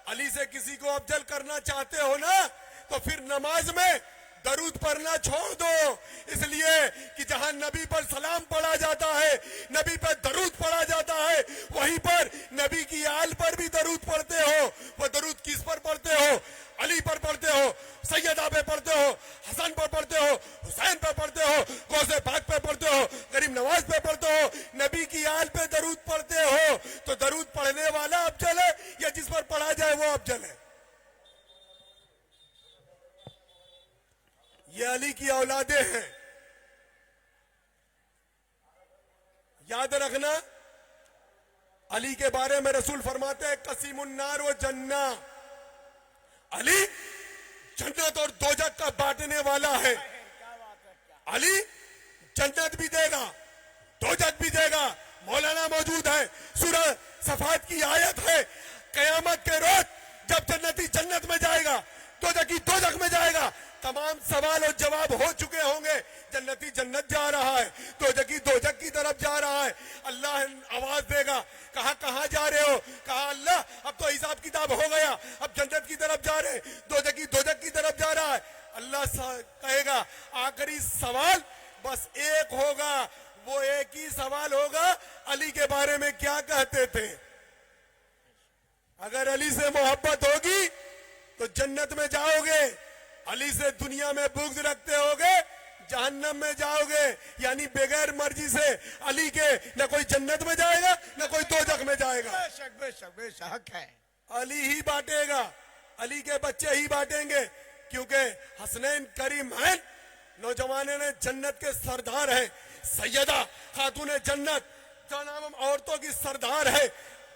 Speaker 4: अली से किसी को अफजल करना चाहते हो ना, तो फिर नमाज में दरूद पढ़ना छोड़ दो। इसलिए कि जहां नबी पर सलाम पढ़ा जाता है, नबी पर दरूद पढ़ा जाता है, वहीं पर नबी की आल पर भी दरूद पढ़ते हो। वो दरूद किस पर पढ़ते हो? अली पर पढ़ते हो, सैयदा पे पढ़ते हो, हसन पर पढ़ते हो, हुसैन पे पढ़ते हो, गौसे पाक पे पढ़ते हो, गरीब नवाज पे पढ़ते हो, नबी की आल पे दरूद पढ़ते हो। तो दरूद पढ़ने वाला अफजल है या जिस पर पढ़ा जाए वो अफजल है? ये अली की औलादे हैं। याद रखना, अली के बारे में रसूल फरमाते हैं, कसीमुन्नार व जन्ना। अली जन्नत और दोजख का बांटने वाला है। अली जन्नत भी देगा, दोजख भी देगा। मौलाना मौजूद है, सूरह सफात की आयत है, कयामत के रोज जब जन्नती जन्नत में जाएगा, दोजखी दोजख में जाएगा, तमाम सवाल और जवाब हो चुके होंगे। जन्नती जन्नत जा रहा है, दोजखी दोजख की तरफ जा रहा है। अल्लाह आवाज देगा, कहा कहां जा रहे हो? कहा अल्लाह अब तो हिसाब किताब हो गया, अब जन्नत की तरफ जा रहे, दोजखी दोजख की तरफ जा रहा है। अल्लाह कहेगा आखिरी सवाल बस एक होगा, वो एक ही सवाल होगा, अली के बारे में क्या कहते थे? अगर अली से मोहब्बत होगी तो जन्नत में जाओगे, अली से दुनिया में बुग़्ज़ रखते होगे जहन्नम में जाओगे। यानी बगैर मर्जी से अली के न कोई जन्नत में जाएगा न कोई दोजख में जाएगा।
Speaker 2: बेशक बेशक बेशक हक है।
Speaker 4: अली ही बांटेगा, अली के बच्चे ही बांटेंगे। क्योंकि हसनैन करीमैन नौजवान ने जन्नत के सरदार है, सैयदा खातून जन्नत तमाम औरतों की सरदार है,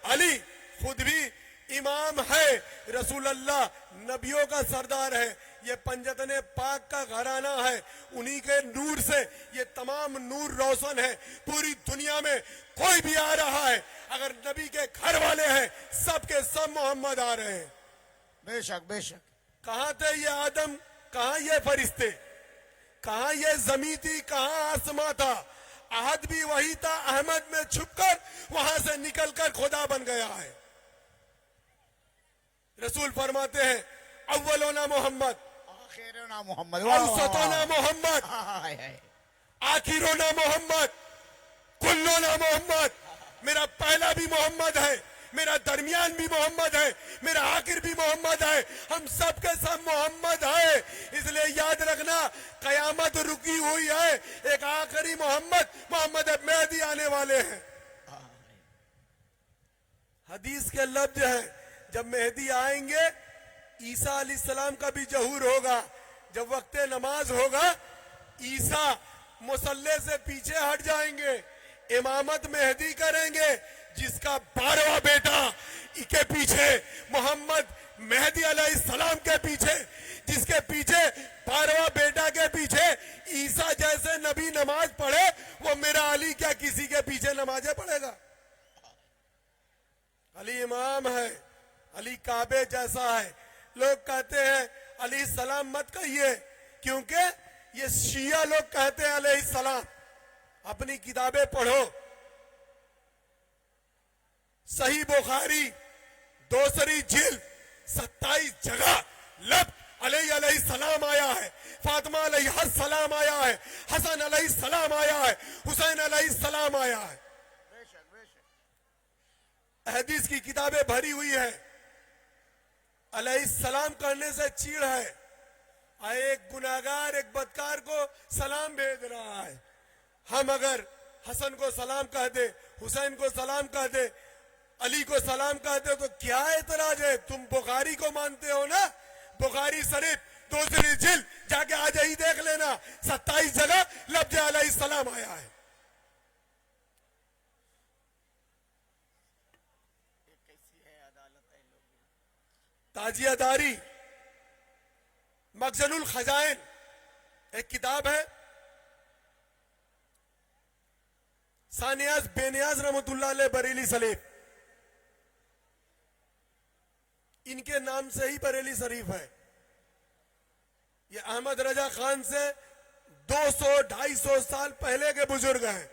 Speaker 4: अली खुद भी इमाम है, रसूल अल्लाह नबियों का सरदार है, ये पंजतने पाक का घराना है, उन्हीं के नूर से ये तमाम नूर रोशन है। पूरी दुनिया में कोई भी आ रहा है, अगर नबी के घर वाले हैं, सब के सब मोहम्मद आ रहे हैं।
Speaker 2: बेशक बेशक।
Speaker 4: कहां थे ये आदम, कहां ये फरिश्ते, कहां ये जमी थी, कहां आसमां था। अहद भी वही था, अहमद में छुपकर वहां से निकलकर खुदा बन गया है। रसूल फरमाते हैं अव्वलोना मोहम्मद,
Speaker 2: आखिरोना मोहम्मद,
Speaker 4: औसतोना मोहम्मद,
Speaker 2: हाय हाय।
Speaker 4: आखिरोना मोहम्मद, कुल्लोना मोहम्मद। मेरा पहला भी मोहम्मद है, मेरा दरमियान भी मोहम्मद है, मेरा आखिर भी मोहम्मद है, हम सब के सब मोहम्मद है। इसलिए याद रखना कयामत रुकी हुई है, एक आखिरी मोहम्मद मोहम्मद मेहदी आने वाले हैं। हदीस के लफ्ज है, जब मेहदी आएंगे ईसा अलैहिस्सलाम का भी जहूर होगा। जब वक्त नमाज होगा ईसा मुसल्ले से पीछे हट जाएंगे, इमामत मेहदी करेंगे, जिसका 12वां बेटा के पीछे मोहम्मद मेहदी अलैहिस्सलाम के पीछे, जिसके पीछे 12वां बेटा के पीछे ईसा जैसे नबी नमाज पढ़े, वो मेरा अली क्या किसी के पीछे नमाजें पढ़ेगा? अली इमाम है, अली काबे जैसा है। लोग कहते हैं अली सलाम मत कहिए, क्योंकि ये शिया लोग कहते हैं अलैहि सलाम। अपनी किताबें पढ़ो, सही बुखारी दूसरी जिल्द 27 जगह लफ्ज अलैहि सलाम आया है, फातिमा अलैहि सलाम आया है, हसन अलैहि सलाम आया है, हुसैन अलैहि सलाम आया है। हदीस की किताबें भरी हुई है। अलैहि सलाम करने से चीड़ है, एक गुनाहगार एक बदकार को सलाम भेज रहा है। हम अगर हसन को सलाम कह दे, हुसैन को सलाम कह दे, अली को सलाम कह दे, तो क्या एतराज है? तुम बुखारी को मानते हो ना? बुखारी शरीफ दूसरी जिल्द जाके आज ही देख लेना, 27 जगह लफ्ज अलैहि सलाम आया है। ताजियादारी मखजनुल खजाइन एक किताब है, सानियाज बेनियाज रहमतुल्लाह अलैह बरेली सलीफ, इनके नाम से ही बरेली शरीफ है। ये अहमद रजा खान से 200-250 साल पहले के बुजुर्ग हैं।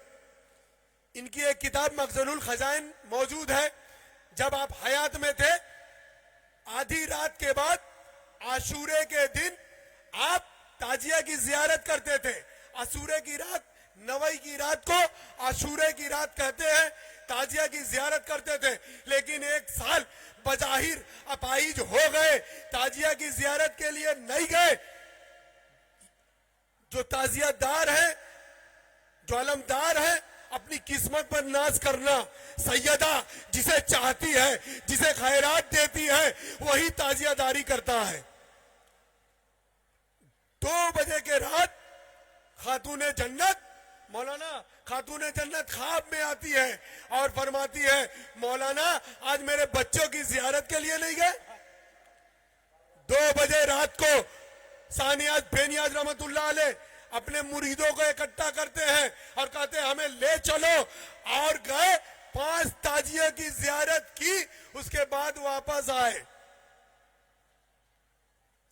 Speaker 4: इनकी एक किताब मखजनुल खजाइन मौजूद है। जब आप हयात में थे, आधी रात के बाद आशूरे के दिन आप ताजिया की जियारत करते थे। आशूरे की रात, नवई की रात को आशूरे की रात कहते हैं, ताजिया की जियारत करते थे। लेकिन एक साल बजाहिर अपाहिज हो गए, ताजिया की जियारत के लिए नहीं गए। जो ताजियादार है, जो अलमदार है, अपनी किस्मत पर नाज करना। सैयदा जिसे चाहती है, जिसे खैरात देती है, वही ताजियादारी करता है। 2 बजे के रात खातून जन्नत, मौलाना खातून जन्नत ख्वाब में आती है और फरमाती है, मौलाना आज मेरे बच्चों की जियारत के लिए नहीं गए। 2 बजे रात को सानियाज बेनियाज रहमतुल्लाह अलैह अपने मुरीदों को इकट्ठा करते हैं और कहते हैं हमें ले चलो, और गए 5 ताजिया की जियारत की, उसके बाद वापस आए।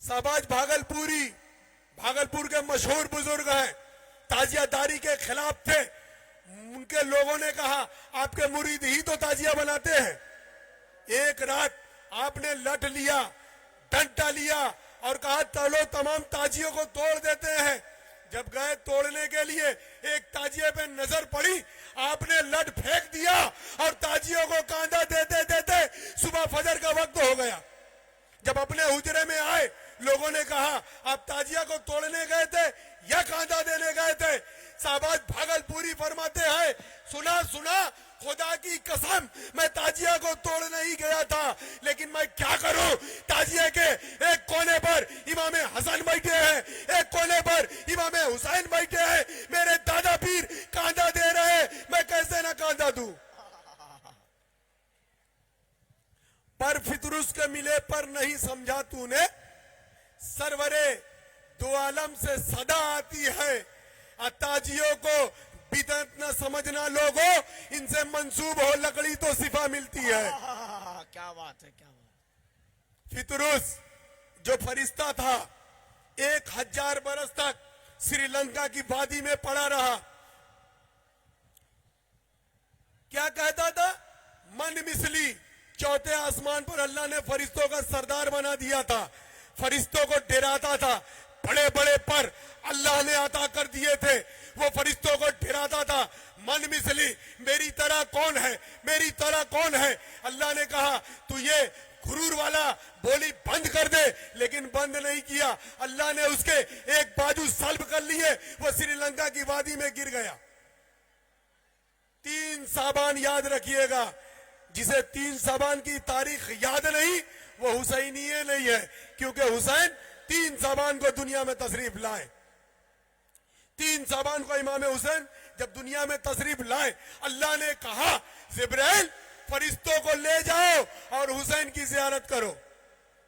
Speaker 4: साबाज भागलपुरी, भागलपुर के मशहूर बुजुर्ग हैं, ताजियादारी के खिलाफ थे। उनके लोगों ने कहा आपके मुरीद ही तो ताजिया बनाते हैं। एक रात आपने लठ लिया, डंडा लिया और कहा चलो तमाम ताजियों को तोड़ देते हैं। जब गए तोड़ने के लिए, एक ताजिए पे नजर पड़ी, आपने लठ फेंक दिया और ताजियों को कांधा देते देते सुबह फजर का वक्त हो गया। जब अपने हुजरे में आए, लोगों ने कहा आप ताजिया को तोड़ने गए थे या कांधा देने गए थे? साबाज भागलपुरी फरमाते हैं, सुना सुना, खुदा की कसम मैं ताजिया को तोड़ने ही गया था, लेकिन मैं क्या करूं, ताजिया के एक कोने पर इमाम इमाम हसन बैठे हैं, एक कोने पर इमाम हुसैन बैठे हैं, मेरे दादा पीर कांधा दे रहे हैं, मैं कैसे ना कांधा दूं। पर फितरुस के मिले पर नहीं समझा तूने, सरवरे दो आलम से सदा आती है, अताजियों को बिदअत न समझना लोगों, इनसे मंसूब हो लकड़ी तो सिफा मिलती है।
Speaker 2: क्या बात है, क्या बात।
Speaker 4: फितरुस जो फरिश्ता था 1000 बरस तक श्रीलंका की वादी में पड़ा रहा। क्या कहता था? मन मिसली चौथे आसमान पर अल्लाह ने फरिश्तों का सरदार बना दिया था, फरिश्तों को डराता था, बड़े बड़े पर अल्लाह ने अता कर दिए थे, वो फरिश्तों को डराता था। मन मिसली मेरी तरह कौन है, मेरी तरह कौन है। अल्लाह ने कहा तू ये गुरूर वाला बोली बंद कर दे, लेकिन बंद नहीं किया। अल्लाह ने उसके एक बाजू सल्ब कर लिए, वो श्रीलंका की वादी में गिर गया। 3 साबान याद रखिएगा, जिसे 3 साबान की तारीख याद नहीं वो हुसैनीय नहीं है, क्योंकि हुसैन 3 साबान को दुनिया में तशरीफ लाए। 3 साबान को इमाम हुसैन जब दुनिया में तशरीफ लाए, अल्लाह ने कहा जिब्राइल फरिश्तों को ले जाओ और हुसैन की जियारत करो।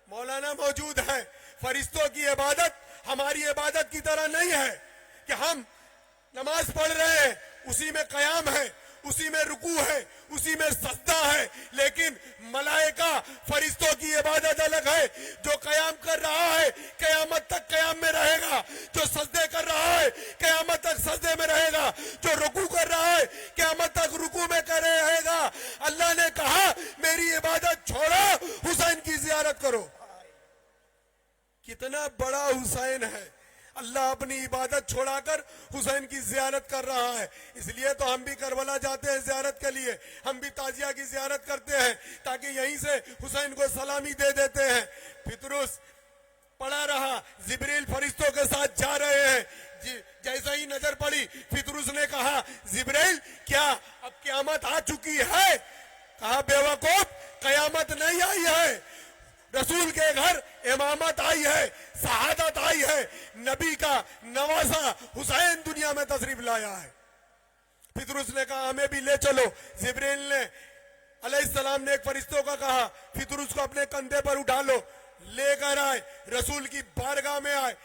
Speaker 4: मौलाना मौजूद है। फरिश्तों की इबादत हमारी इबादत की तरह नहीं है कि हम नमाज पढ़ रहे हैं, उसी में कयाम है, उसी में रुकू है, उसी में सजदा है, लेकिन मलाइका फरिश्तों की इबादत अलग है। जो कयाम कर रहा है कयामत तक कयाम में रहेगा, जो सजदे कर रहा है कयामत तक सजदे में रहेगा, जो रुकू कर रहा है कयामत तक रुकू में कर रहेगा। अल्लाह ने कहा मेरी इबादत छोड़ो, हुसैन की जियारत करो। कितना बड़ा हुसैन है, अल्लाह अपनी इबादत छोड़ाकर हुसैन की जियारत कर रहा है। इसलिए तो हम भी करबला जाते हैं जियारत के लिए, हम भी ताजिया की जियारत करते हैं, ताकि यहीं से हुसैन को सलामी दे देते हैं। फितरुस पड़ा रहा, जिब्रील फरिश्तों के साथ जा रहे हैं। जैसे ही नजर पड़ी, फितरुस ने कहा जिब्रील क्या अब क़यामत आ चुकी है? कहा बेवकूफ, क़यामत नहीं आई है, रसूल के घर इमामत आई है, शहादत आई है, नबी का नवासा हुसैन दुनिया में तशरीफ लाया है। फितरुस ने कहा हमें भी ले चलो। जिब्रील ने अलैहिस्सलाम ने एक फरिश्तों का कहा फितरुस को अपने कंधे पर उठा लो, लेकर आए, रसूल की बारगाह में आए,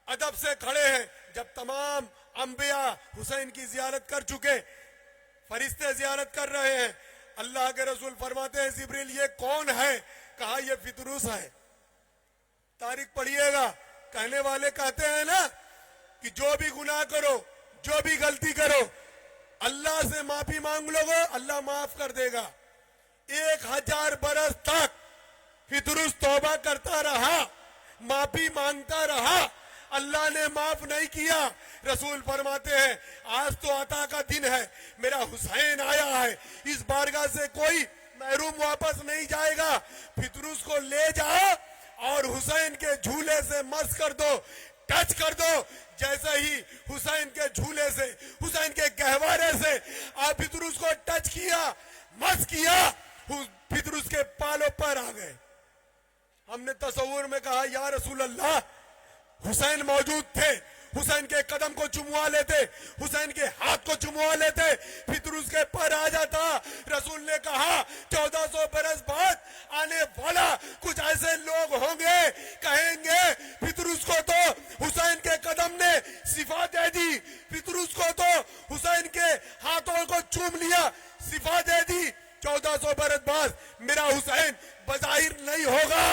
Speaker 4: अदब से खड़े हैं। जब तमाम अंबिया हुसैन की जियारत कर चुके, फरिश्ते जियारत कर रहे हैं, अल्लाह के रसूल फरमाते हैं जिब्रील ये कौन है? कहा ये फितरुस है। तारीख पढ़िएगा। कहने वाले कहते हैं ना कि जो भी गुनाह करो, जो भी गलती करो, अल्लाह से माफी मांग लोगे, अल्लाह माफ कर देगा। 1000 बरस तक फितरुस तौबा करता रहा, माफी मांगता रहा, अल्लाह ने माफ नहीं किया। रसूल फरमाते हैं आज तो अता का दिन है, मेरा हुसैन आया है, इस बारगाह से कोई महरूम वापस नहीं जाएगा। फितरुस को ले जाओ और हुसैन के झूले से मस कर दो, टच कर दो। जैसे ही हुसैन के झूले से, हुसैन के गहवारे से आप फितरुस को टच किया, मस किया, फितरुस के पालों पर आ गए। हमने तसव्वुर में कहा या रसूल अल्लाह, हुसैन मौजूद थे, हुसैन के कदम को चुमवा लेते, हुसैन के हाथ को चुमवा लेते, फितरुस के पर आ जाता। रसूल ने कहा 1400 बरस बाद आने वाला कुछ ऐसे लोग होंगे, कहेंगे फितरुस को तो हुसैन के कदम ने शिफा दे दी, फितरुस को तो हुसैन के हाथों को चूम लिया, शिफा दे दी। 1400 बरस बाद मेरा हुसैन बज़ाहिर नहीं होगा।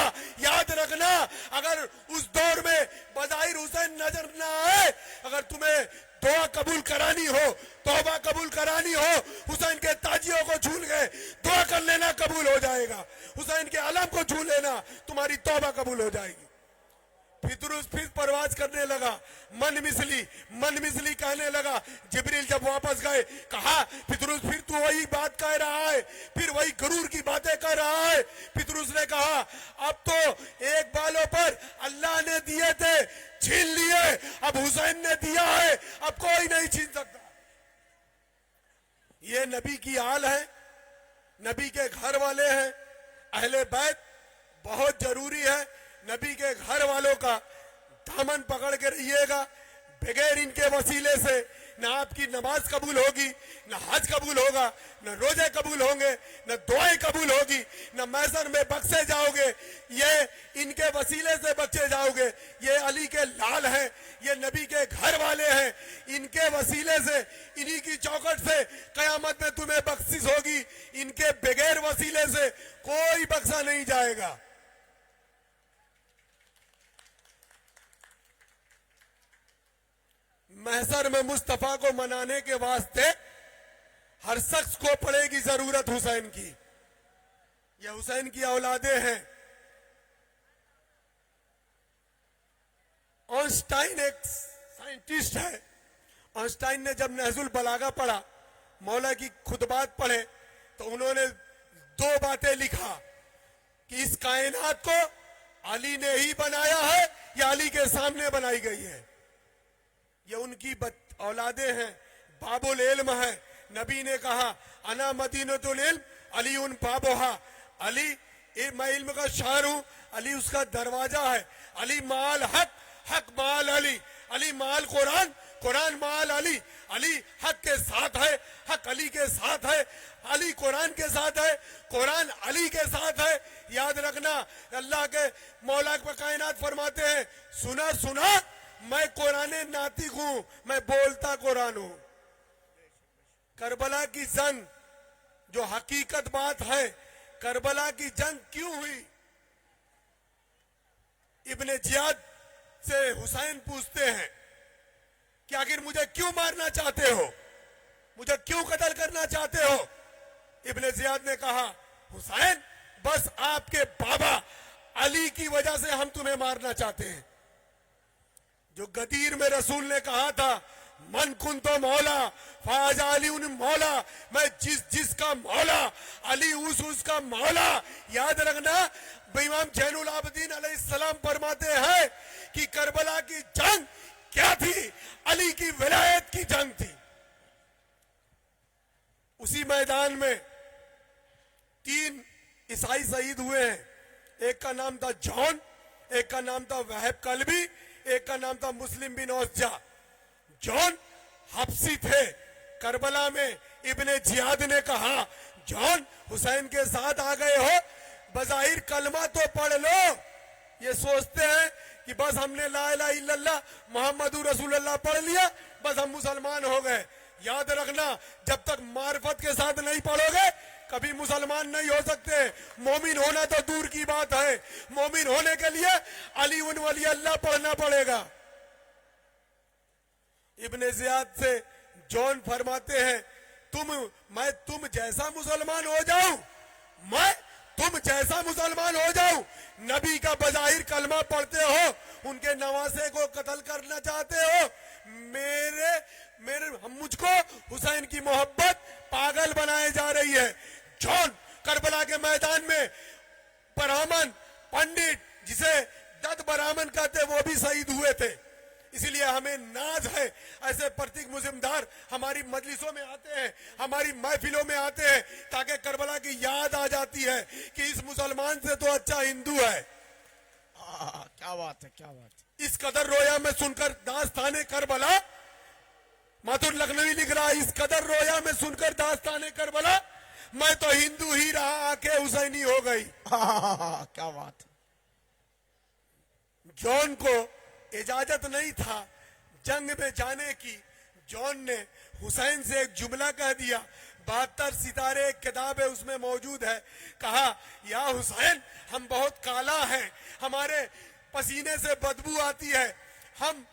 Speaker 4: याद रखना, अगर उस दौर में बज़ाहिर हुसैन नजर ना आए, अगर तुम्हें दुआ कबूल करानी हो, तौबा कबूल करानी हो, हुसैन के ताजियों को छू गए, दुआ कर लेना, कबूल हो जाएगा। हुसैन के अलम को छू लेना, तुम्हारी तौबा कबूल हो जाएगी। फितरुस फिर परवाज करने लगा, मन मिसली कहने लगा। जिब्रील जब वापस गए, कहा फितरुस फिर तू वही बात कह रहा है, फिर वही गरूर की बातें कर रहा है। फितरुस ने कहा अब तो एक बालों पर अल्लाह ने दिए थे, छीन लिए, अब हुसैन ने दिया है, अब कोई नहीं छीन सकता। ये नबी की हाल है, नबी के घर वाले हैं, अहले बैत बहुत जरूरी है। नबी के घर वालों का दामन पकड़ के रहिएगा। बगैर इनके वसीले से न आपकी नमाज कबूल होगी, न हज कबूल होगा, न रोजे कबूल होंगे, न दुआएं कबूल होगी, न महशर में बख्शे जाओगे। ये इनके वसीले से बख्शे जाओगे। ये अली के लाल हैं, ये नबी के घर वाले हैं। इनके वसीले से, इन्हीं की चौखट से कयामत में तुम्हें बख्शिश होगी। इनके बगैर वसीले से कोई बख्शा नहीं जाएगा। महशर में मुस्तफा को मनाने के वास्ते हर शख्स को पड़ेगी जरूरत हुसैन की। ये हुसैन की औलादे हैं। आइंस्टाइन एक साइंटिस्ट है। आइंस्टाइन ने जब नहजुल बलागा पढ़ा, मौला की खुतबात पढ़े, तो उन्होंने दो बातें लिखा कि इस कायनात को अली ने ही बनाया है या अली के सामने बनाई गई है। ये उनकी औलादे हैं, बाबुल इल्म है। नबी ने कहा अना मदीनतुल इल्म अली उन बाबोहा। अली मैं इल्म का शायर हूं, अली उसका दरवाजा है। अली माल हक, हक माल अली। अली माल कुरान, कुरान माल अली। अली हक के साथ है, हक अली के साथ है। अली कुरान के साथ है, कुरान अली के साथ है। याद रखना, अल्लाह के मौला पर कायनात फरमाते हैं, सुना सुना मैं कुराने नातिक हूं, मैं बोलता कुरान हूं। करबला की जंग जो हकीकत बात है, करबला की जंग क्यों हुई? इब्ने जियाद से हुसैन पूछते हैं कि आखिर मुझे क्यों मारना चाहते हो, मुझे क्यों कत्ल करना चाहते हो? इब्ने जियाद ने कहा हुसैन बस आपके बाबा अली की वजह से हम तुम्हें मारना चाहते हैं। जो गदीर में रसूल ने कहा था मन कुन तो मौला फाजा अली उन मौला, मैं जिसका मौला अली उसका मौला। याद रखना, इमाम जैनुल आबदीन अलैहिस्सलाम फरमाते हैं कि करबला की जंग क्या थी? अली की विलायत की जंग थी। उसी मैदान में 3 ईसाई शहीद हुए हैं। एक का नाम था जॉन, एक का नाम था वहब कल्बी, एक का नाम था मुस्लिम बिन औसजा। जॉन हब्सी थे करबला में। इब्ने जियाद ने कहा जॉन हुसैन के साथ आ गए हो, बज़ाहिर कलमा तो पढ़ लो। ये सोचते हैं कि बस हमने ला इलाहा इल्लल्लाह मुहम्मदुर रसूलुल्लाह पढ़ लिया, बस हम मुसलमान हो गए। याद रखना, जब तक मार्फत के साथ नहीं पढ़ोगे कभी मुसलमान नहीं हो सकते। मोमिन होना तो दूर की बात है, मोमिन होने के लिए अली उन वली अल्लाह पढ़ना पड़ेगा। इब्ने जियाद से जॉन फरमाते हैं मैं तुम जैसा मुसलमान हो जाऊं, मैं तुम जैसा मुसलमान हो जाऊं। नबी का बज़ाहिर कलमा पढ़ते हो, उनके नवासे को कत्ल करना चाहते हो। मुझको हुसैन की मोहब्बत पागल बनाए जा रही है। जॉन करबला के मैदान में ब्राह्मण पंडित जिसे दत्त ब्राह्मण कहते वो भी शहीद हुए थे। इसलिए हमें नाज है, ऐसे प्रतीक मुजिमदार हमारी मजलिसों में आते हैं, हमारी महफिलों में आते हैं, ताकि करबला की याद आ जाती है कि इस मुसलमान से तो अच्छा हिंदू है।
Speaker 2: क्या बात है, क्या बात है।
Speaker 4: इस कदर रोया में सुनकर दास्ताने करबला, मातुर लखनवी लिख रहा, इस कदर रोया में सुनकर दास्ताने करबला, मैं तो हिंदू ही रहा, आंखें हुसैनी हो गई।
Speaker 2: क्या बात है।
Speaker 4: जॉन को इजाजत नहीं था जंग में जाने की। जॉन ने हुसैन से एक जुमला कह दिया, 72 सितारे एक किताब है उसमें मौजूद है। कहा या हुसैन हम बहुत काला हैं, हमारे पसीने से बदबू आती है, हम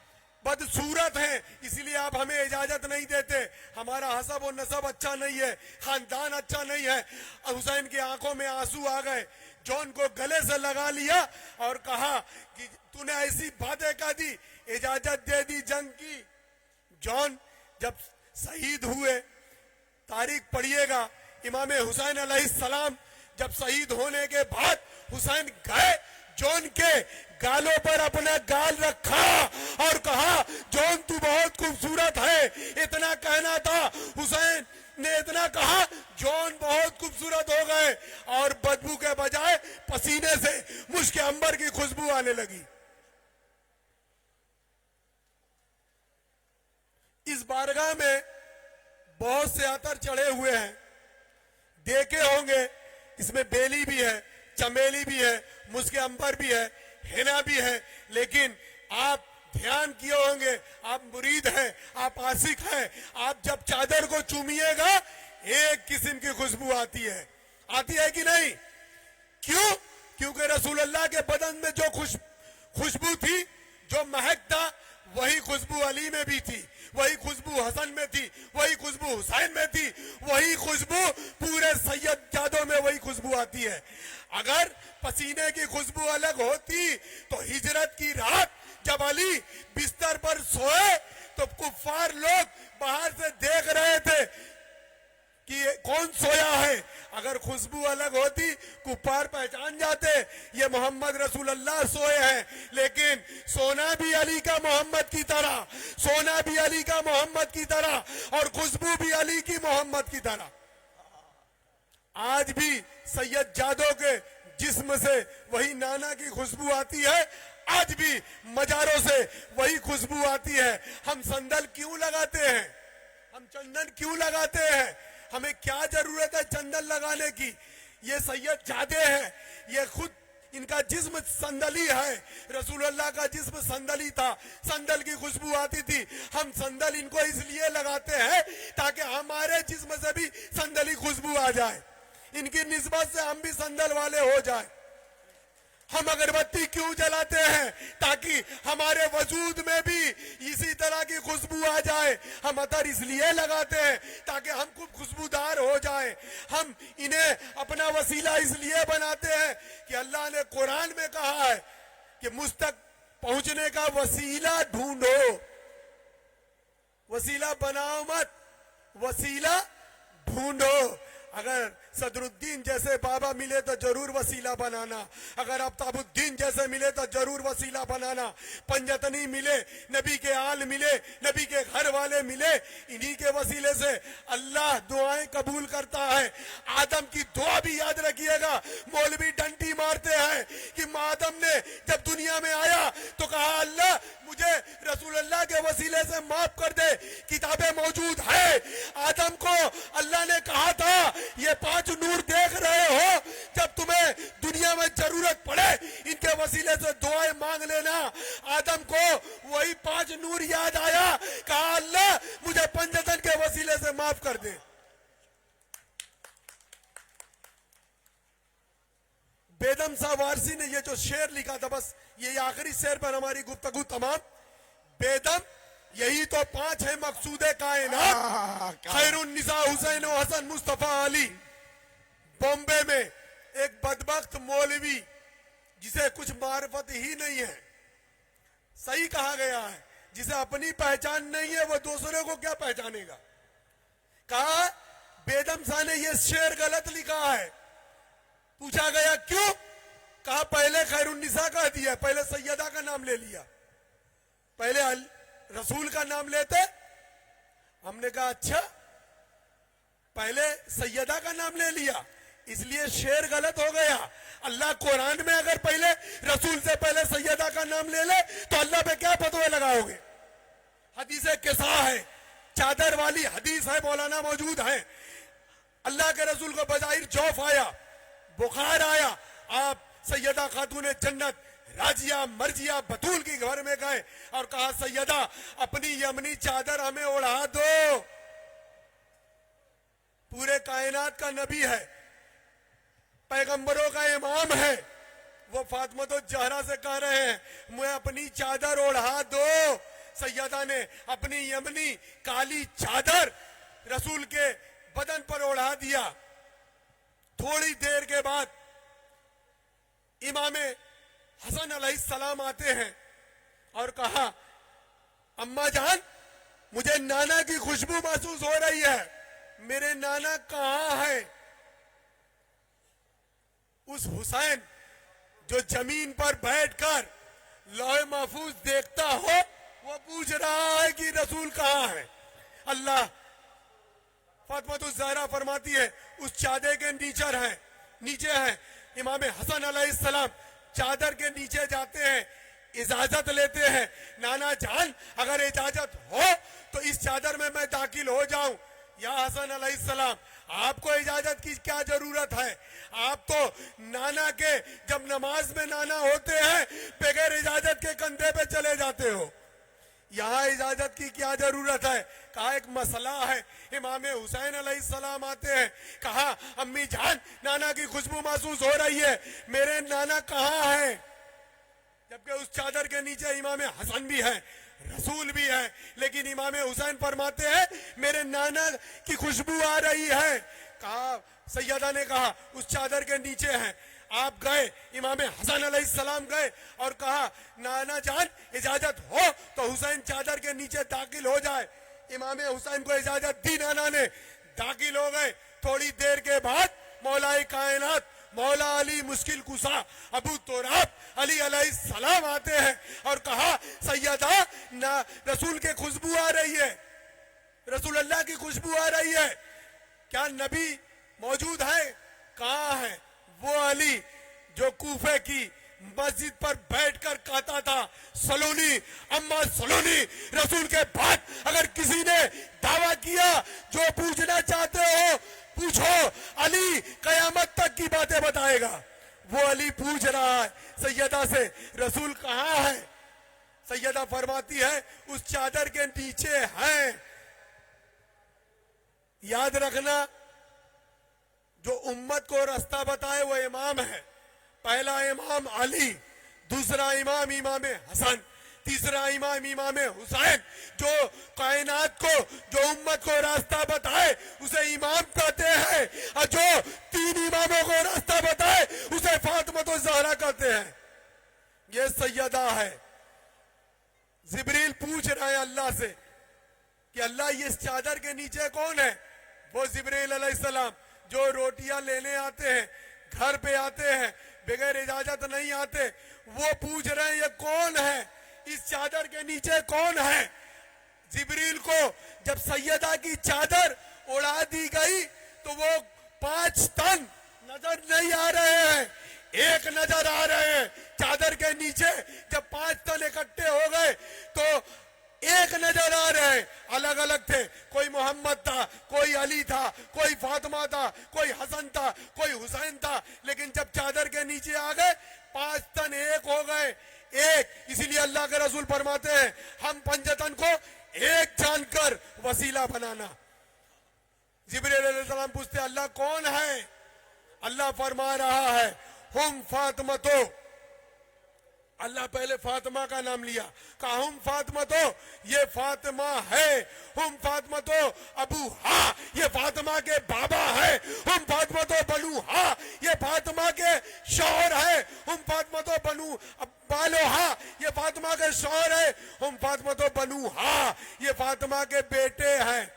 Speaker 4: बदसूरत हैं, इसलिए आप हमें इजाजत नहीं देते। हमारा हसब और नसब अच्छा नहीं है, खानदान अच्छा नहीं है। हुसैन की आंखों में आंसू आ गए। जॉन को गले से लगा लिया और कहा कि तूने ऐसी बातें कह दी, इजाजत दे दी जंग की। जॉन जब शहीद हुए, तारीख पढ़िएगा, इमाम हुसैन अलैहिस्सलाम जब शहीद होने के बाद हुसैन गए, जॉन के गालों पर अपना गाल रखा और कहा जॉन तू बहुत खूबसूरत है। इतना कहना था, हुसैन ने इतना कहा, जौन बहुत खूबसूरत हो गए और बदबू के बजाय पसीने से मुश्क अंबर की खुशबू आने लगी। इस बारगाह में बहुत से अतर चढ़े हुए हैं, देखे होंगे। इसमें बेली भी है, चमेली भी है, मुश्क अंबर भी है, हेना भी है। लेकिन आप ध्यान किए होंगे, आप मुरीद हैं, आप आशिक हैं, आप जब चादर को चूमिएगा एक किस्म की खुशबू आती है कि नहीं? क्यों? क्योंकि रसूलुल्लाह के बदन में जो खुशबू थी, जो महक था, वही खुशबू अली में भी थी, वही खुशबू हसन में थी, वही खुशबू हुसैन में थी, वही खुशबू पूरे सैयद जादों में वही खुशबू आती है। अगर पसीने की खुशबू अलग होती तो हिजरत की रात जब अली बिस्तर पर सोए तो कुफ्फार लोग बाहर से देख रहे थे कि कौन सोया है। अगर खुशबू अलग होती कुफ्फार पहचान जाते ये मोहम्मद रसूलुल्लाह सोए हैं। लेकिन सोना भी अली का मोहम्मद की तरह, सोना भी अली का मोहम्मद की तरह और खुशबू भी अली की मोहम्मद की तरह। आज भी सैयद जादों के जिस्म से वही नाना की खुशबू आती है, आज भी मजारों से वही खुशबू आती है। हम संदल क्यों लगाते हैं? हम चंदन क्यों लगाते हैं? हमें क्या जरूरत है चंदन लगाने की? ये सैयद जादे हैं, ये खुद इनका जिस्म संदली है। रसूलुल्लाह का जिस्म संदली था, संदल की खुशबू आती थी। हम संदल इनको इसलिए लगाते हैं ताकि हमारे जिस्म से भी संदली खुशबू आ जाए, इनकी निस्बत से हम भी संदल वाले हो जाए। हम अगरबत्ती क्यों जलाते हैं? ताकि हमारे वजूद में भी इसी तरह की खुशबू आ जाए। हम अतर इसलिए लगाते हैं ताकि हम खूब खुशबूदार हो जाए। हम इन्हें अपना वसीला इसलिए बनाते हैं कि अल्लाह ने कुरान में कहा है कि मुझ तक पहुंचने का वसीला ढूंढो, वसीला बनाओ मत, वसीला ढूंढो। अगर सदरुद्दीन जैसे बाबा मिले तो जरूर वसीला बनाना, अगर अफ्ताबुद्दीन जैसे मिले तो जरूर वसीला बनाना। पंजतनी मिले, नबी के आल मिले, नबी के घर वाले मिले, इन्हीं के वसीले से अल्लाह दुआएं कबूल करता है। आदम की दुआ भी याद रखिएगा। मौलवी डंडी मारते हैं कि आदम ने जब दुनिया में आया तो कहा अल्लाह मुझे रसूलुल्लाह के वसीले से माफ कर दे। किताबें मौजूद है, आदम को अल्लाह ने कहा था ये 5 नूर देख रहे हो, जब तुम्हें दुनिया में जरूरत पड़े इनके वसीले से दुआएं मांग लेना। आदम को वही 5 नूर याद आया, कहा अल्लाह मुझे पंजतन के वसीले से माफ कर दे। बेदम साहब वारसी ने ये जो शेर लिखा था, बस ये आखिरी शेर पर हमारी गुफ्तगू तमाम। बेदम यही तो 5 है मकसूदे कायनात, खैरुन्निसा हुसैन व हसन मुस्तफा अली। बॉम्बे में एक बदबख्त मौलवी जिसे कुछ मार्फत ही नहीं है, सही कहा गया है, जिसे अपनी पहचान नहीं है वो दूसरे को क्या पहचानेगा। कहा बेदम साहब ने ये शेर गलत लिखा है। पूछा गया क्यों? कहा पहले खैरुन्निसा कह दिया, पहले सैयदा का नाम ले लिया, पहले रसूल का नाम लेते। हमने कहा अच्छा, पहले सैयदा का नाम ले लिया इसलिए शेर गलत हो गया। अल्लाह कुरान में अगर पहले रसूल से पहले सैयदा का नाम ले ले तो अल्लाह पे क्या फतवे लगाओगे? हदीस किसा है, चादर वाली हदीस है, मौलाना मौजूद है। अल्लाह के रसूल को बजाइर जौफ आया, बुखार आया, आप सैयदा खातून जन्नत राजिया मर्जिया बतूल के घर में गए और कहा सैयदा अपनी यमनी चादर हमें ओढ़ा दो। पूरे कायनात का नबी है, पैगंबरों का इमाम है, वो फातिमा तो जहरा से कह रहे हैं मुझे अपनी चादर ओढ़ा दो। सैयदा ने अपनी यमनी काली चादर रसूल के बदन पर ओढ़ा दिया। थोड़ी देर के बाद इमाम हसन अलैहिस्सलाम आते हैं और कहा अम्मा जान मुझे नाना की खुशबू महसूस हो रही है, मेरे नाना कहां है? उस हुसैन जो जमीन पर बैठकर लौह महफूज देखता हो वो पूछ रहा है कि रसूल कहां है। अल्लाह फातिमा ज़हरा फरमाती है उस चादर के नीचे है इमाम हसन अलैहिस्सलाम चादर के नीचे जाते हैं, इजाजत लेते हैं, नाना जान अगर इजाजत हो तो इस चादर में मैं दाखिल हो जाऊं। या हसन अलैहिस्सलाम, आपको इजाजत की क्या जरूरत है? आप तो नाना के जब नमाज में नाना होते हैं बगैर इजाजत के कंधे पे चले जाते हो, यहाँ इजाजत की क्या जरूरत है? कहा एक मसला है। इमाम हुसैन अलैहिस्सलाम आते हैं, कहा अम्मी जान नाना की खुशबू महसूस हो रही है, मेरे नाना कहाँ है? जबकि उस चादर के नीचे इमाम हसन भी है, रसूल भी है, लेकिन इमाम हुसैन फरमाते हैं मेरे नाना की खुशबू आ रही है। कहा सैयदा ने कहा उस चादर के नीचे है। आप गए, इमाम हसन अलैहिस्सलाम गए और कहा नाना जान इजाजत हो तो हुसैन चादर के नीचे दाखिल हो जाए। इमाम हुसैन को इजाजत दी, नाना ने दाखिल हो गए। थोड़ी देर के बाद मौलाए कायनात मौला अली मुश्किल कुशा अबू तुराब अली अलैहिस्सलाम आते हैं और कहा सैयदा ना रसूल के खुशबू आ रही है, रसूल अल्लाह की खुशबू आ रही है, क्या नबी मौजूद है? कहाँ है? वो अली जो कूफे की मस्जिद पर बैठकर कहता था सलोनी अम्मा सलोनी, रसूल के बाद अगर किसी ने दावा किया जो पूछना चाहते हो पूछो, अली कयामत तक की बातें बताएगा। वो अली पूछ रहा है सैयदा से रसूल कहाँ है? सैयदा फरमाती है उस चादर के नीचे है। याद रखना जो उम्मत को रास्ता बताए वो इमाम है। पहला इमाम अली, दूसरा इमाम इमाम हसन, तीसरा इमाम इमाम हुसैन। जो कायनात को जो उम्मत को रास्ता बताए उसे इमाम कहते हैं, और जो तीन इमामों को रास्ता बताए उसे फातिमा ज़हरा कहते हैं। ये सैयदा है। जिब्रील पूछ रहे हैं अल्लाह से कि अल्लाह ये इस चादर के नीचे कौन है? वो जिब्रील अलैहिस्सलाम जो रोटियां लेने आते हैं, घर पे आते हैं, बगैर इजाजत नहीं आते, वो पूछ रहे हैं ये कौन है, इस चादर के नीचे कौन है? जिब्रील को जब सैयदा की चादर उड़ा दी गई तो वो 5 तन नजर नहीं आ रहे हैं, एक नजर आ रहे हैं। चादर के नीचे जब 5 तन इकट्ठे हो गए तो एक नजर आ रहे हैं, अलग अलग थे। कोई मोहम्मद था, कोई अली था, कोई फातिमा था, कोई हसन था, कोई हुसैन था, लेकिन जब चादर के नीचे आ गए 5 तन एक हो गए, एक। इसीलिए अल्लाह के रसूल फरमाते हैं हम पंजतन को एक जानकर वसीला बनाना। जिब्रील अलैहिस्सलाम पूछते अल्लाह कौन है? अल्लाह फरमा रहा है हुम फातिमा। तो अल्लाह पहले फातिमा का नाम लिया, कहा हुम फातिमा, तो ये फातिमा है। हुम फातिमा तो अबू हा, ये फातिमा के बाबा है। हुम फातिमा तो बनु हा, ये फातिमा के शौहर है। हुम फातिमा तो बनु बालो हा, ये फातिमा के शौहर है। हुम फातिमा तो बनु हा, ये फातिमा के बेटे हैं।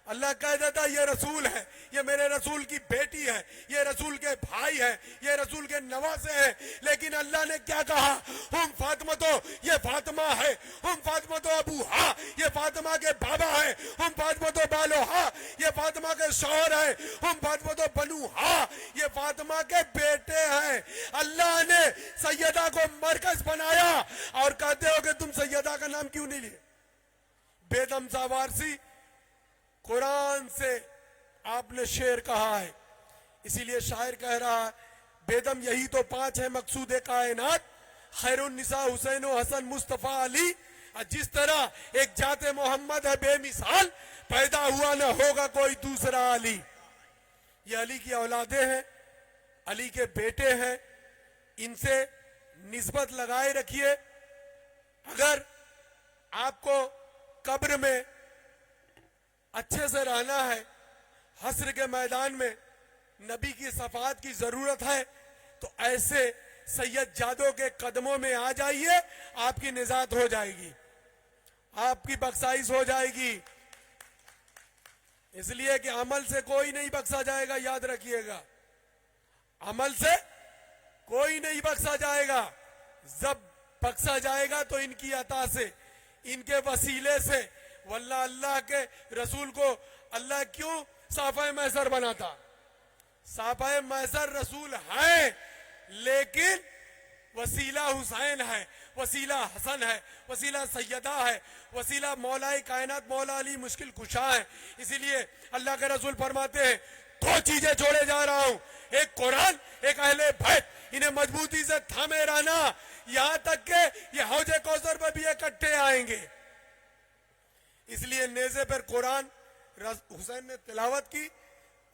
Speaker 4: अल्लाह कह देता ये रसूल है, ये मेरे रसूल की बेटी है, ये रसूल के भाई है, ये रसूल के नवासे है। लेकिन अल्लाह ने क्या कहा? हुम फातिमा तो ये फातिमा है। हुम फातिमा तो अबू हा, ये फातिमा के बाबा है। हुम फातिमा तो बालो हा, ये फातिमा के शौहर है। हुम फातिमा तो बनु हा, ये फातिमा के बेटे हैं। अल्लाह ने सैयदा को मरकज बनाया और कहते हो कि तुम सैयदा का नाम क्यों नहीं लिए? बेदम सावारसी कुरान से आपने शेर कहा है, इसीलिए शायर कह रहा है बेदम यही तो 5 है मकसूद कायनात, खैरुन निसा हुसैन हसन मुस्तफा अली। जिस तरह एक जाते मोहम्मद है बेमिसाल, पैदा हुआ न होगा कोई दूसरा अली। ये अली की औलादे हैं, अली के बेटे हैं, इनसे निस्बत लगाए रखिए। अगर आपको कब्र में अच्छे से रहना है, हश्र के मैदान में नबी की सफात की जरूरत है, तो ऐसे सैयद जादो के कदमों में आ जाइए, आपकी निजात हो जाएगी, आपकी बख्शाइश हो जाएगी। इसलिए कि अमल से कोई नहीं बख्शा जाएगा, याद रखिएगा, अमल से कोई नहीं बख्शा जाएगा। जब बख्शा जाएगा तो इनकी अता से, इनके वसीले से। वल्लाह अल्लाह के रसूल को अल्लाह क्यों साफा महसर बनाता? साफा महसर रसूल है, लेकिन वसीला हुसैन है, वसीला हसन है, वसीला सैयदा है, वसीला मौलाए कायनात मौला अली मुश्किल कुशा है। इसीलिए अल्लाह के रसूल फरमाते हैं, दो चीजें छोड़े जा रहा हूं, एक कुरान, एक अहले बैत, इन्हें मजबूती से थामे रहना, यहां तक के ये हौजे कौसर पर भी इकट्ठे आएंगे। इसलिए नेज़े पर कुरान हुसैन ने तिलावत की।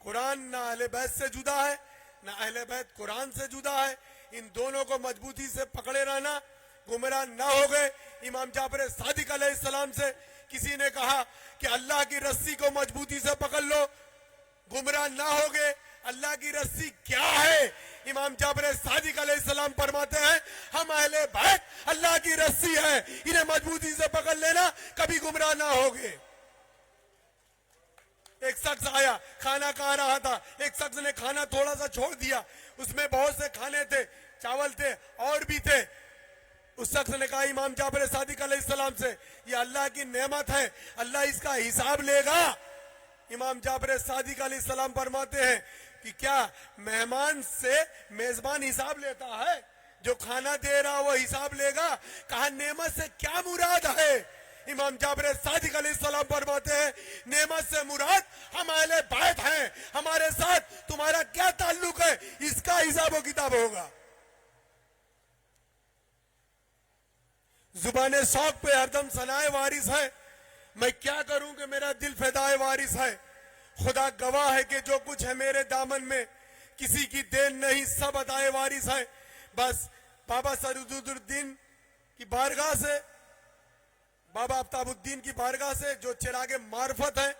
Speaker 4: कुरान ना अहले बैत से जुदा है, ना अहले बैत कुरान से जुदा है। इन दोनों को मजबूती से पकड़े रहना, गुमराह ना हो गए। इमाम जाफर सादिक अलैहिस्सलाम से किसी ने कहा कि अल्लाह की रस्सी को मजबूती से पकड़ लो, गुमराह ना हो गए। अल्लाह की रस्सी क्या है? इमाम जाफर सादिक अलैहिस्सलाम फरमाते हैं, हम अहले बैत अल्लाह की रस्सी है, इन्हें मजबूती से पकड़ लेना, कभी गुमराह ना होगे। एक शख्स आया, खाना खा रहा था, एक शख्स ने खाना थोड़ा सा छोड़ दिया, उसमें बहुत से खाने थे, चावल थे और भी थे। उस शख्स ने कहा इमाम जाफर सादिक अलैहिस्सलाम से, ये अल्लाह की नेमत है, अल्लाह इसका हिसाब लेगा। इमाम जाफर सादिक अलैहिस्सलाम फरमाते हैं कि क्या मेहमान से मेजबान हिसाब लेता है? जो खाना दे रहा वो हिसाब लेगा? कहा नेमत से क्या मुराद है? इमाम जाफर सादिक अलैहिस्सलाम फरमाते हैं, नेमत से मुराद हम अहले बैत हैं, हमारे साथ तुम्हारा क्या ताल्लुक है, इसका हिसाब व किताब होगा। जुबाने शौक पे हरदम सनाए वारिस है, मैं क्या करूं कि मेरा दिल फिदाए वारिस है। खुदा गवाह है कि जो कुछ है मेरे दामन में किसी की देन नहीं, सब अताए वारिस है। बस बाबा सरूदुद्दीन की बारगाह से, बाबा आफ्ताबुद्दीन की बारगाह से जो चिराग मार्फत है,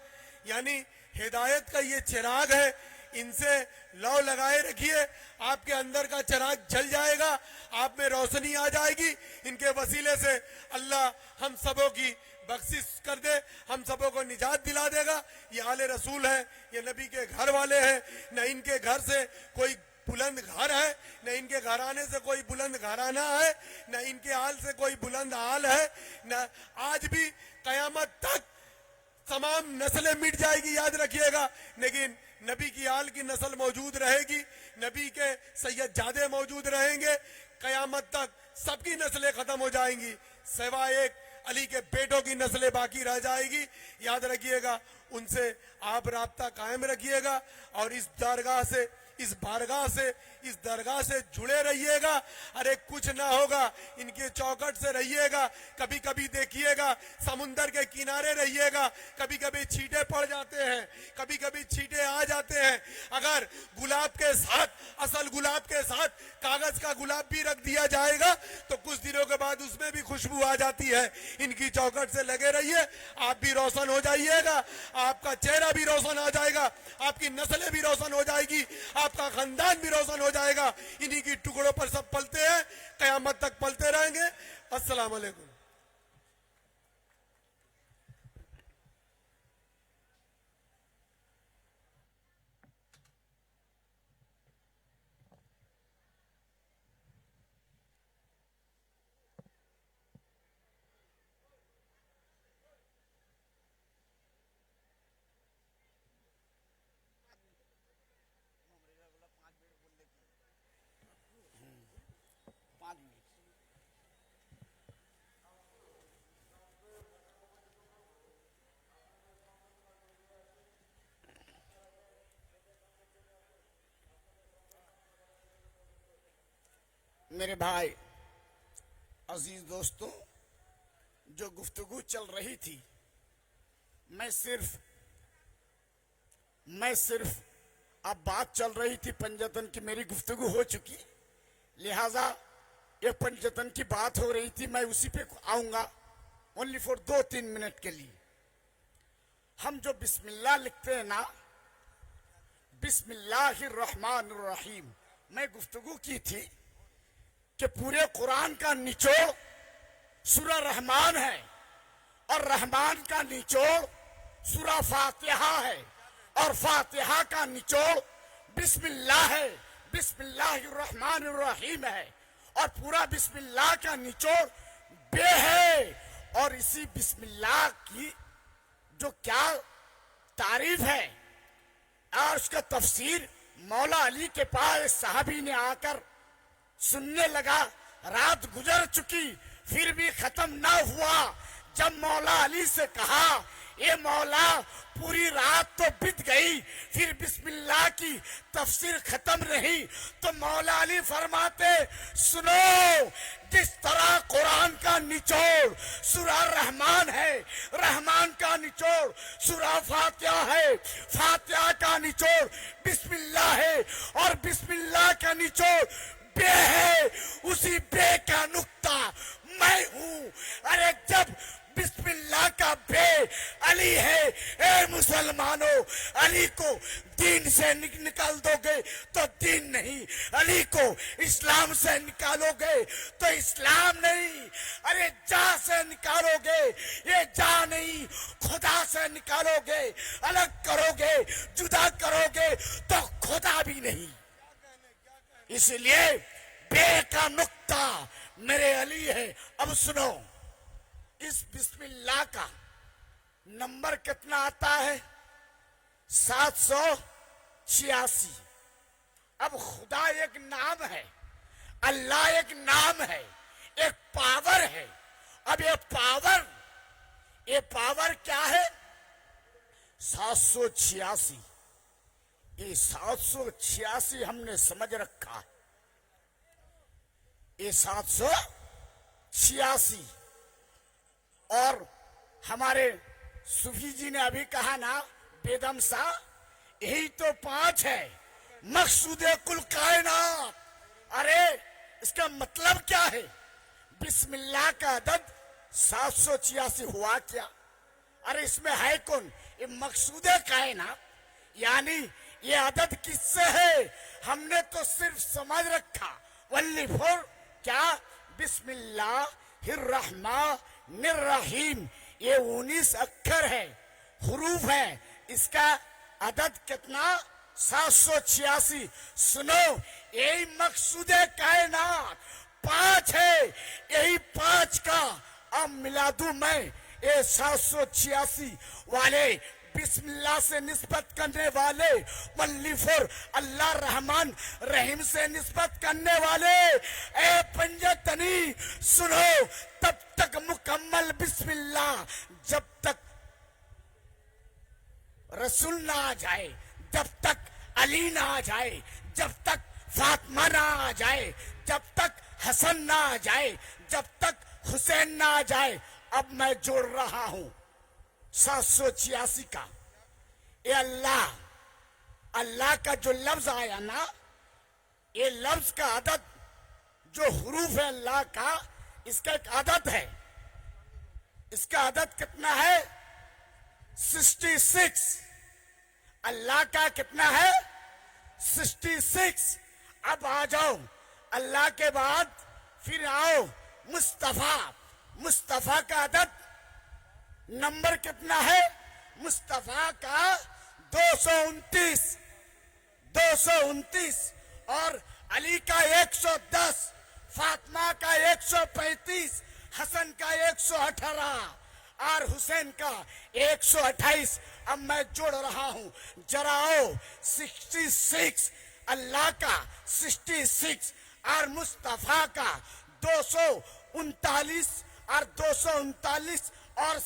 Speaker 4: यानी हिदायत का ये चिराग है, इनसे लौ लगाए रखिए, आपके अंदर का चिराग जल जाएगा, आप में रोशनी आ जाएगी। इनके वसीले से अल्लाह हम सबों की बख्शिश कर दे, हम सबों को निजात दिला देगा। ये आले रसूल है, ये नबी के घर वाले हैं, न इनके घर से कोई बुलंद घर है, न इनके घराने से कोई बुलंद घराना है, न इनके हाल से कोई बुलंद हाल है, न आज भी कयामत तक तमाम नस्लें मिट जाएगी, याद रखिएगा, लेकिन नबी की आल की नस्ल मौजूद रहेगी, नबी के सैयदजादे मौजूद रहेंगे। कयामत तक सबकी नस्लें खत्म हो जाएंगी, सिवाय एक अली के बेटों की नस्लें बाकी रह जाएगी। याद रखिएगा, उनसे आप राब्ता कायम रखिएगा और इस दरगाह से, इस बारगाह से, इस दरगाह से जुड़े रहिएगा। अरे कुछ ना होगा, इनके चौखट से रहिएगा। कभी कभी देखिएगा समुंदर के किनारे रहिएगा, कभी कभी छींटे पड़ जाते हैं, कभी कभी छींटे आ जाते हैं। अगर गुलाब के साथ, असल गुलाब के साथ कागज का गुलाब भी रख दिया जाएगा तो कुछ दिनों के बाद उसमें भी खुशबू आ जाती है। इनकी चौखट से लगे रहिए, आप भी रोशन हो जाइएगा, आपका चेहरा भी रोशन आ जाएगा, आपकी नस्लें भी रोशन हो जाएगी, आपका खानदान भी रोशन हो जाएगा। इन्हीं की टुकड़ों पर सब पलते हैं, कयामत तक पलते रहेंगे। अस्सलाम वालेकुम।
Speaker 2: मेरे भाई, अजीज दोस्तों, जो गुफ्तगू चल रही थी, मैं सिर्फ अब बात चल रही थी पंजतन की, मेरी गुफ्तगू हो चुकी, लिहाजा ये पंजतन की बात हो रही थी, मैं उसी पे आऊंगा ओनली फॉर 2-3 मिनट के लिए। हम जो बिस्मिल्लाह लिखते हैं ना, बिस्मिल्लाहिर्रहमानिर्रहीम, मैं गुफ्तगू की थी कि पूरे कुरान का निचोड़ सूरा रहमान है और रहमान का निचोड़ सूरा फातिहा है और फातिहा का निचोड़ बिस्मिल्लाह है, बिस्मिल्लाहिर्रहमानिर्रहीम है और पूरा बिस्मिल्लाह का निचोड़ बे है। और इसी बिस्मिल्लाह की जो क्या तारीफ है। और उसका तफसीर मौला अली के पास साहबी ने आकर सुनने लगा। रात गुजर चुकी फिर भी खत्म ना हुआ। जब मौला अली से कहा, ये मौला पूरी रात तो बीत गई फिर बिस्मिल्लाह की तफसीर खत्म रही, तो मौला अली फरमाते, सुनो, जिस तरह कुरान का निचोड़ सूरा रहमान है, रहमान का निचोड़ सूरा फातिहा है, फातिहा का निचोड़ बिस्मिल्लाह है, और बिस्मिल्लाह का निचोड़ बे है, उसी बे का नुक्ता मैं हूं। अरे जब बिस्मिल्लाह का बे अली है, ए मुसलमानों, अली को दीन से निकाल दोगे तो दीन नहीं, अली को इस्लाम से निकालोगे तो इस्लाम नहीं, अरे जा से निकालोगे ये जा नहीं, खुदा से निकालोगे, अलग करोगे, जुदा करोगे तो खुदा भी नहीं। इसलिए बे का नुक्ता मेरे अली है। अब सुनो, इस बिस्मिल्लाह का नंबर कितना आता है? 786। अब खुदा एक नाम है, अल्लाह एक नाम है, एक पावर है। अब ये पावर क्या है? 786। ये 786 हमने समझ रखा है। ये 786 और हमारे सूफी जी ने अभी कहा ना, बेदम सा, यही तो 5 है मकसूद कुल कायनात। अरे इसका मतलब क्या है? बिस्मिल्लाह का अदद 786 हुआ क्या? अरे इसमें है कौन? ये मकसूद कायनात, यानी ये अदद किससे है? हमने तो सिर्फ समझ रखा वल्ली फोर क्या, बिस्मिल्लाहिर्रहमानिर्रहीम, ये 19 अक्षर है, हुरूफ है। इसका अदद कितना? 786। सुनो, यही मकसूद कायनात 5 है, यही 5 का अब मिला दूं मैं। ये 786 वाले बिस्मिल्लाह से निस्बत करने वाले, वल्लीफुर अल्लाह रहमान रहीम से निस्बत करने वाले, ए पंजतनी सुनो, तब तक मुकम्मल बिस्मिल्लाह, जब तक रसूल ना आ जाए, जब तक अली ना आ जाए, जब तक फातिमा ना आ जाए, जब तक हसन ना आ जाए, जब तक हुसैन ना आ जाए। अब मैं जोड़ रहा हूं 786 का। ये अल्लाह का जो लफ्ज आया ना, ये लफ्ज का अदद जो हुरूफ है अल्लाह का, इसका एक अदद है। इसका अदद कितना है? 66। अल्लाह का कितना है? 66। अब आ जाओ, अल्लाह के बाद फिर आओ मुस्तफा। मुस्तफा का अदद नंबर कितना है? मुस्तफा का 229। 229 और अली का 110, फातिमा का 135, हसन का 118 और हुसैन का 128। अब मैं जोड़ रहा हूं, जरा आओ। 66 अल्लाह का, 66 और मुस्तफा का 239 और 239 और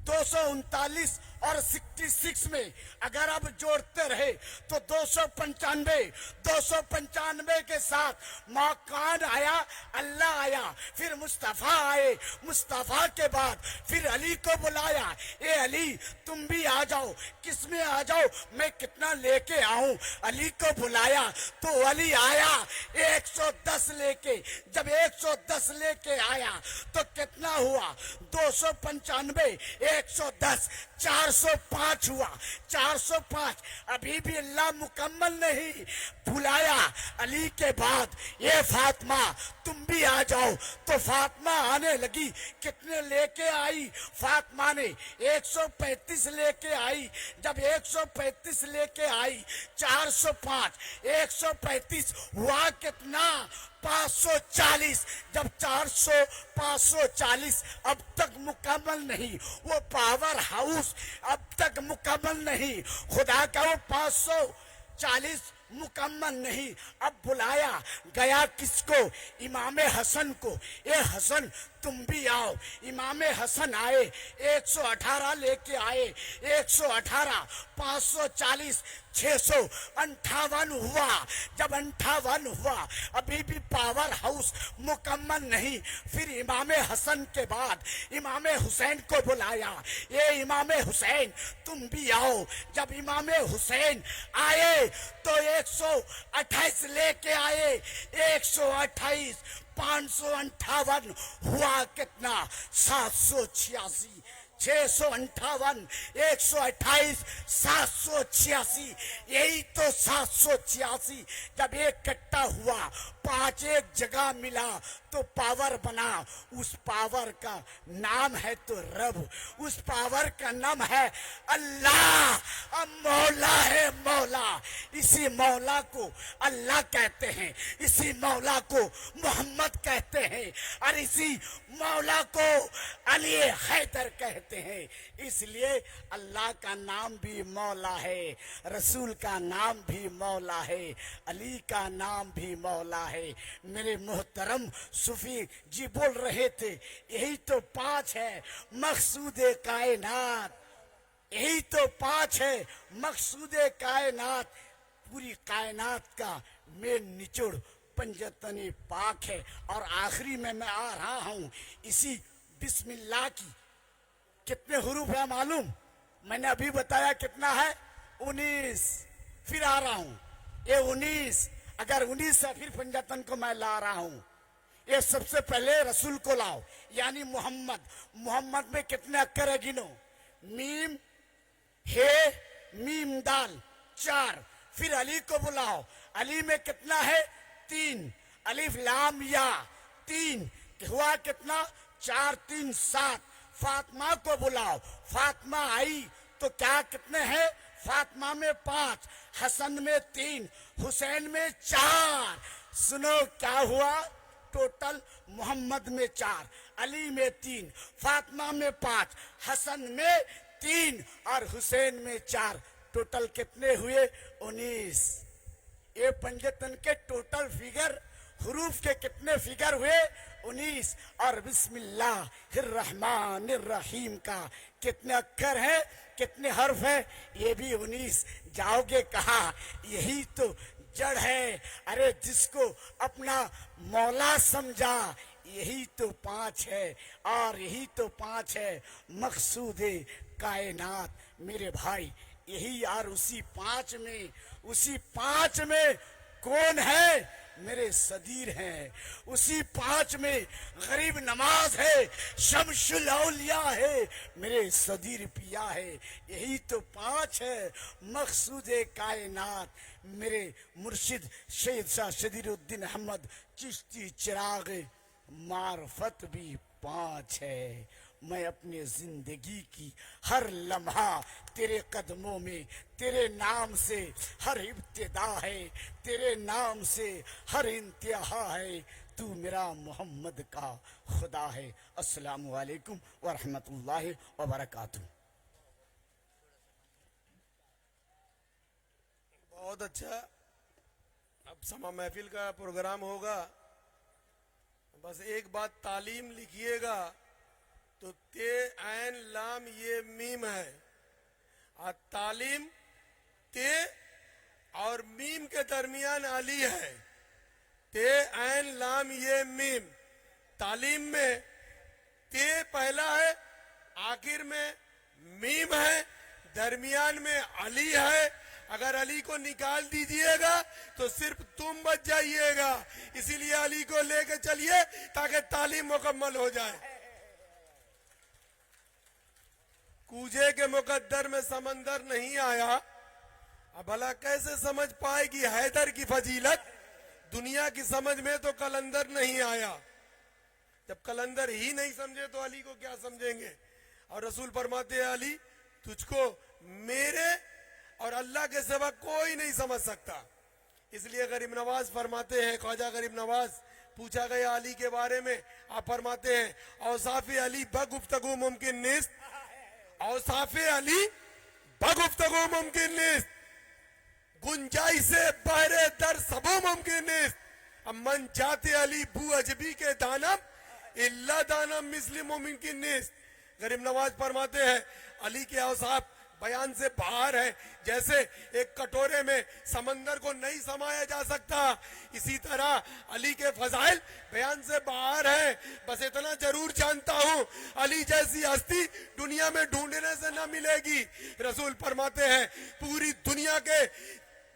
Speaker 2: 239 और 66 में अगर अब जोड़ते रहे तो 295 के साथ मकान आया, अल्लाह आया, फिर मुस्तफा आए, मुस्तफा के बाद फिर अली को बुलाया, ए अली तुम भी आ जाओ। किस में आ जाओ? मैं कितना लेके आऊं? अली को बुलाया तो अली आया 110 लेके। जब 110 लेके आया तो कितना हुआ? 295, 110, 405 हुआ। 405। अभी भी अल्लाह मुकम्मल नहीं। बुलाया अली के बाद, ये फातिमा तुम भी आ जाओ। तो फातिमा आने लगी। कितने लेके आई? फातिमा ने 135 लेके आई। जब 135 लेके आई, 405, 135 हुआ कितना? 540। जब 400 540 अब तक मुकम्मल नहीं, वो पावर हाउस अब तक मुकम्मल नहीं, खुदा का वो 540 मुकम्मल नहीं। अब बुलाया गया किसको? इमाम हसन को। ए हसन तुम भी आओ। इमाम हसन आए, 118 लेके आए, 118 540 658 हुआ। जब 58 हुआ, अभी भी पावर हाउस मुकम्मल नहीं। फिर इमाम हसन के बाद इमाम हुसैन को बुलाया, ये इमाम हुसैन तुम भी आओ। जब इमाम हुसैन आए तो 128 लेके आए, 128 558 हुआ कितना? 786। 658 128 786, यही तो 786। जब एक इकट्ठा हुआ, 5 एक जगह मिला तो पावर बना। उस पावर का नाम है तो रब, उस पावर का नाम है अल्लाह। अब मौला है मौला, इसी मौला को अल्लाह कहते हैं, इसी मौला को मोहम्मद कहते हैं, और इसी मौला को अली हैदर कहते हैं। इसलिए अल्लाह का नाम भी मौला है, रसूल का नाम भी मौला है, अली का नाम भी मौला है। मेरे मोहतरम सूफी जी बोल रहे थे, यही तो 5 है मकसूद कायनात, यही तो 5 है मकसूद कायनात। पूरी कायनात का मेन निचोड़ पंजतनी पाक है। और आखिरी में मैं आ रहा हूं इसी बिस्मिल्लाह की। कितने हुरूफ है मालूम? मैंने अभी बताया कितना है, 19। फिर आ रहा हूं, ये 19, अगर 19 से फिर पंजतन को मैं ला रहा हूं। ये सबसे पहले रसूल को लाओ, यानी मोहम्मद। मोहम्मद में कितने अक्षर है गिनो? मीम हे मीम दाल 4। फिर अली को बुलाओ, अली में कितना है? 3। अलिफ लाम या 3 हुआ कितना? 4 3 7। फातिमा को बुलाओ, फातिमा आई तो क्या कितने हैं? फातिमा में 5, हसन में 3, हुसैन में 4। सुनो क्या हुआ? टोटल मोहम्मद में 4, अली में 3, फातिमा में 5, हसन में 3 और हुसैन में 4। टोटल कितने हुए? 19। ये पंजतन के टोटल फिगर, हुरूफ के कितने फिगर हुए? 19। और बिस्मिल्लाहिर्रहमानिर्रहीम का कितने अक्षर है, कितने हर्फ है? ये भी 19। जाओगे कहा? यही तो जड़ है। अरे जिसको अपना मौला समझा, यही तो 5 है, और यही तो 5 है मकसूद कायनात। मेरे भाई यही यार, उसी 5 में कौन है? मेरे सदीर हैं। उसी 5 में गरीब नमाज है, शमशुल औलिया है, मेरे सदीर पिया है। यही तो 5 है मकसूद कायनात। मेरे मुर्शिद सैयद शाह सदीरुद्दीन अहमद चिश्ती चिराग मार्फत भी 5 है। मैं अपने जिंदगी की हर लम्हा तेरे कदमों में, तेरे नाम से हर इब्तिदा है, तेरे नाम से हर इंतहा है। तू मेरा मोहम्मद का खुदा है। अस्सलामु अलैकुम व रहमतुल्लाहि व बरकातुहू।
Speaker 4: बहुत अच्छा। अब समा महफिल का प्रोग्राम होगा। बस एक बात तालीम लिखिएगा तो ते ऐन लाम ये मीम है, और तालीम ते और मीम के दरमियान अली है। ते ऐन लाम ये मीम। तालीम में ते पहला है, आखिर में मीम है, दरमियान में अली है। अगर अली को निकाल दीजिएगा तो सिर्फ तुम बच जाइएगा। इसीलिए अली को लेकर चलिए ताकि तालीम मुकम्मल हो जाए। कूजे के मुकद्दर में समंदर नहीं आया, अब भला कैसे समझ पाएगी हैदर की फजीलत? दुनिया की समझ में तो कलंदर नहीं आया। जब कलंदर ही नहीं समझे तो अली को क्या समझेंगे? और रसूल फरमाते हैं, अली तुझको मेरे और अल्लाह के सिवा कोई नहीं समझ सकता। इसलिए गरीब नवाज फरमाते हैं, ख्वाजा गरीब नवाज पूछा गया अली के बारे में, आप फरमाते हैं औसाफे अली बगुफ्तगू मुमकिन निस्त, औसाफे अली बगुफ्तगू मुमकिन निस्त, गुंजाइश से बहरे दर सबो मुमकिन निस्त, अब मन जाते अली बू अजबी के दानम इल्ला दानम मिस्लिम मुमकिन निस्त। गरीब नवाज फरमाते हैं अली के औसाफ बयान से बाहर है, जैसे एक कटोरे में समंदर को नहीं समाया जा सकता, इसी तरह अली के फजाइल बयान से बाहर है। बस इतना जरूर जानता हूँ अली जैसी हस्ती दुनिया में ढूंढने से न मिलेगी। रसूल फरमाते हैं पूरी दुनिया के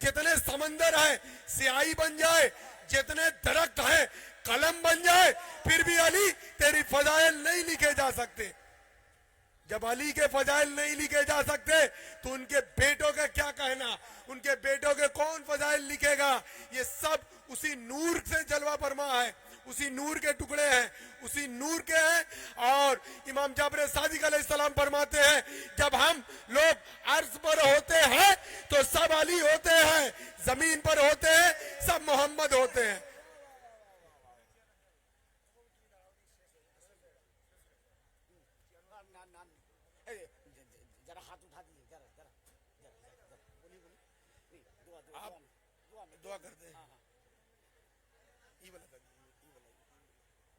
Speaker 4: जितने समंदर है स्याही बन जाए, जितने दरख्त है कलम बन जाए, फिर भी अली तेरी फजाइल नहीं लिखे जा सकते। जब अली के फजाइल नहीं लिखे जा सकते तो उनके बेटों का क्या कहना, उनके बेटों के कौन फजाइल लिखेगा। ये सब उसी नूर से जलवा फरमा है, उसी नूर के टुकड़े हैं, उसी नूर के हैं। और इमाम जाफर सादिक अलैहिस्सलाम फरमाते हैं जब हम लोग अर्श पर होते हैं तो सब अली होते हैं, जमीन पर होते हैं सब मोहम्मद होते हैं।
Speaker 2: जरा हाथ उठा दीजिए, जरा जरा जरा बोलिए बोलिए, दुआ दुआ
Speaker 4: आप दुआ करते हैं। ई वाला कर दीजिए, ई वाला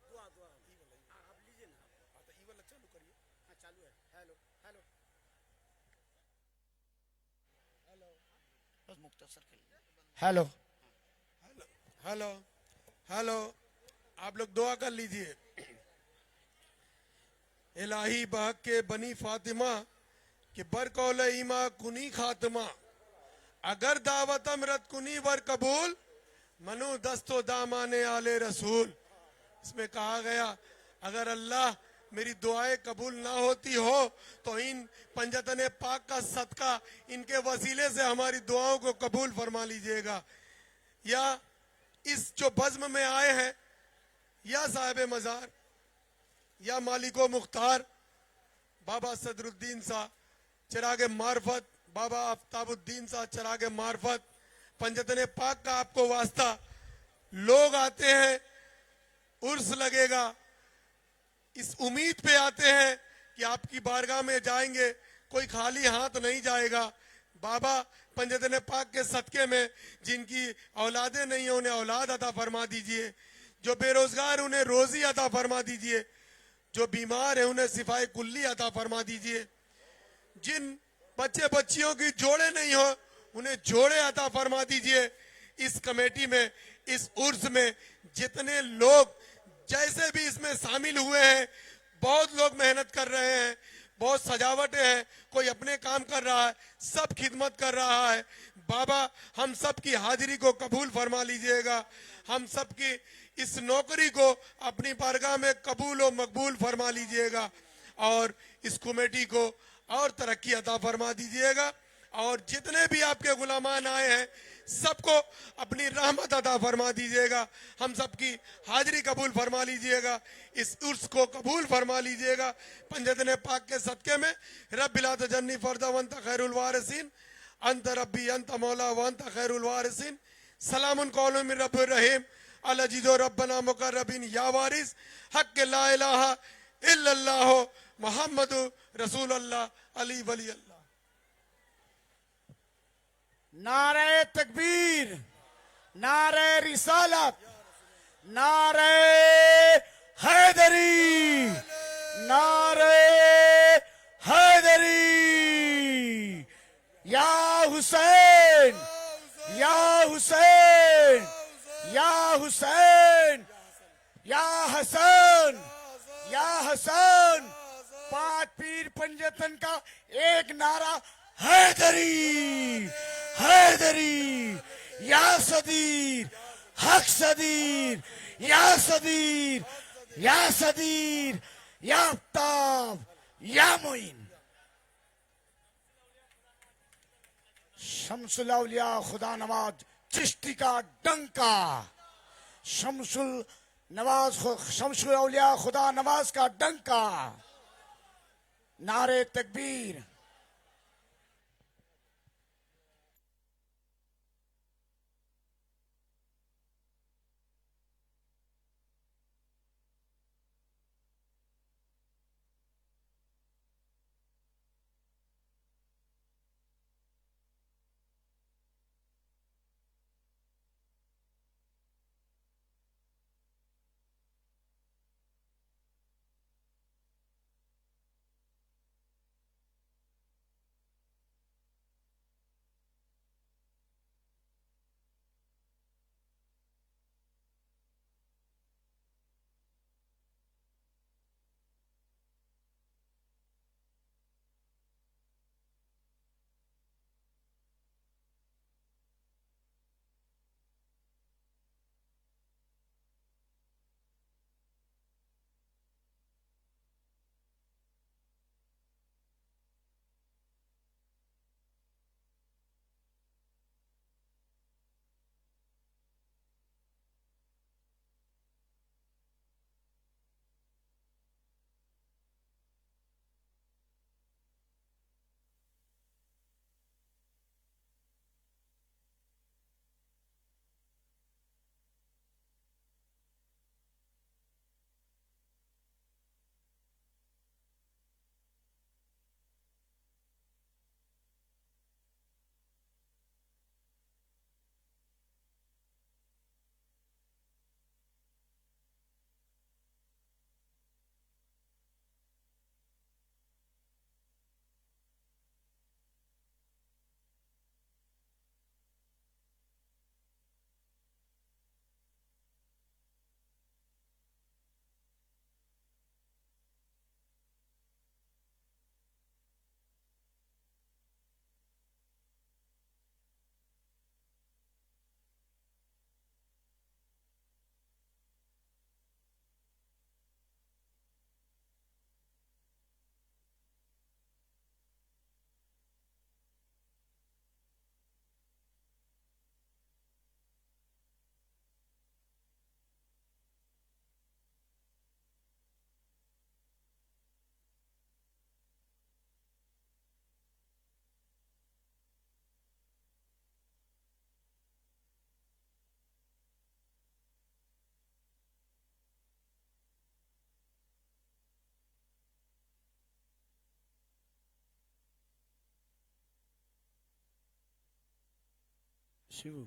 Speaker 2: दुआ दुआ
Speaker 4: ई वाला
Speaker 2: आप लीजिए ना,
Speaker 4: आता ई वाला चालू करिए।
Speaker 2: हाँ चालू है। हेलो हेलो हेलो, बस मुख्तसर के लिए हेलो
Speaker 4: हेलो हेलो हेलो, आप लोग दुआ कर लीजिए। इलाही बहक के बनी फातिमा कि बरकौल ईमा कुनी खातिमा, अगर दावत अमरत कुनी वर कबूल मनु दस्तो दामाने आले रसूल। इसमें कहा गया अगर अल्लाह मेरी दुआएं कबूल ना होती हो तो इन पंजतने पाक का सदका इनके वसीले से हमारी दुआओं को कबूल फरमा लीजिएगा। या इस जो बज़्म में आए हैं या साहिब मज़ार या मालिको मुख्तार बाबा सदरुद्दीन साहब चिराग मार्फत, बाबा आफ्ताबुद्दीन साहब चिराग मार्फत, पंजतने पाक का आपको वास्ता, लोग आते हैं उर्स लगेगा, इस उम्मीद पे आते हैं कि आपकी बारगाह में जाएंगे, कोई खाली हाथ नहीं जाएगा। बाबा पंजतने पाक के सदके में जिनकी औलादे नहीं है उन्हें औलाद अता फरमा दीजिए, जो बेरोजगार उन्हें रोजी अता फरमा दीजिए, जो बीमार है उन्हें सिफाए कुल्ली अता फरमा दीजिए, जिन बच्चे बच्चियों की जोड़े नहीं हो उन्हें जोड़े अता फरमा दीजिए। इस कमेटी में, इस उर्स में जितने लोग जैसे भी इसमें शामिल हुए हैं, बहुत लोग मेहनत कर रहे हैं, बहुत सजावटें हैं, कोई अपने काम कर रहा है, सब खिदमत कर रहा है। बाबा हम सब की हाजिरी को कबूल फरमा लीजिएगा, हम सब की इस नौकरी को अपनी बारगाह में कबूल और मकबूल फरमा लीजिएगा, और इस कमेटी को और तरक्की अता फरमा दीजिएगा। और जितने भी आपके गुलामान आए हैं सबको अपनी रहमत अता फरमा दीजिएगा, हम सबकी हाजिरी कबूल फरमा लीजिएगा, इस उर्स को कबूल फरमा लीजिएगा। पंजतने पाक के सदके में रब्बिला तजन्नी फरदा वंत खैरुल वारिसीन, अंत रब्बी अंत मौला वंत खैरुल वारिसीन, सलामुन कौलुम मिर रब्बिर रहीम, अल अजीज़ो रब्बना मुकर्रबीन या वारिस हक ला इलाहा इल्लल्लाह मुहम्मदु रसूलुल्लाह अली वली अल्लाह।
Speaker 2: नारे तकबीर, नारे रिसालत, नारे हैदरी, नारे हैदरी, या हुसैन, या हुसैन, या हुसैन, या हसन, या हसन। पांच पीर पंजतन का एक नारा हैदरी, हैदरी, या सदीर, हक सदीर, या सदीर, या सदीर, या आफ्ताब, या मोइन। शमसुल औलिया खुदा नवाज चिश्ती का डंका, शमसुल औलिया खुदा नवाज का डंका, नारे तकबीर। शिवू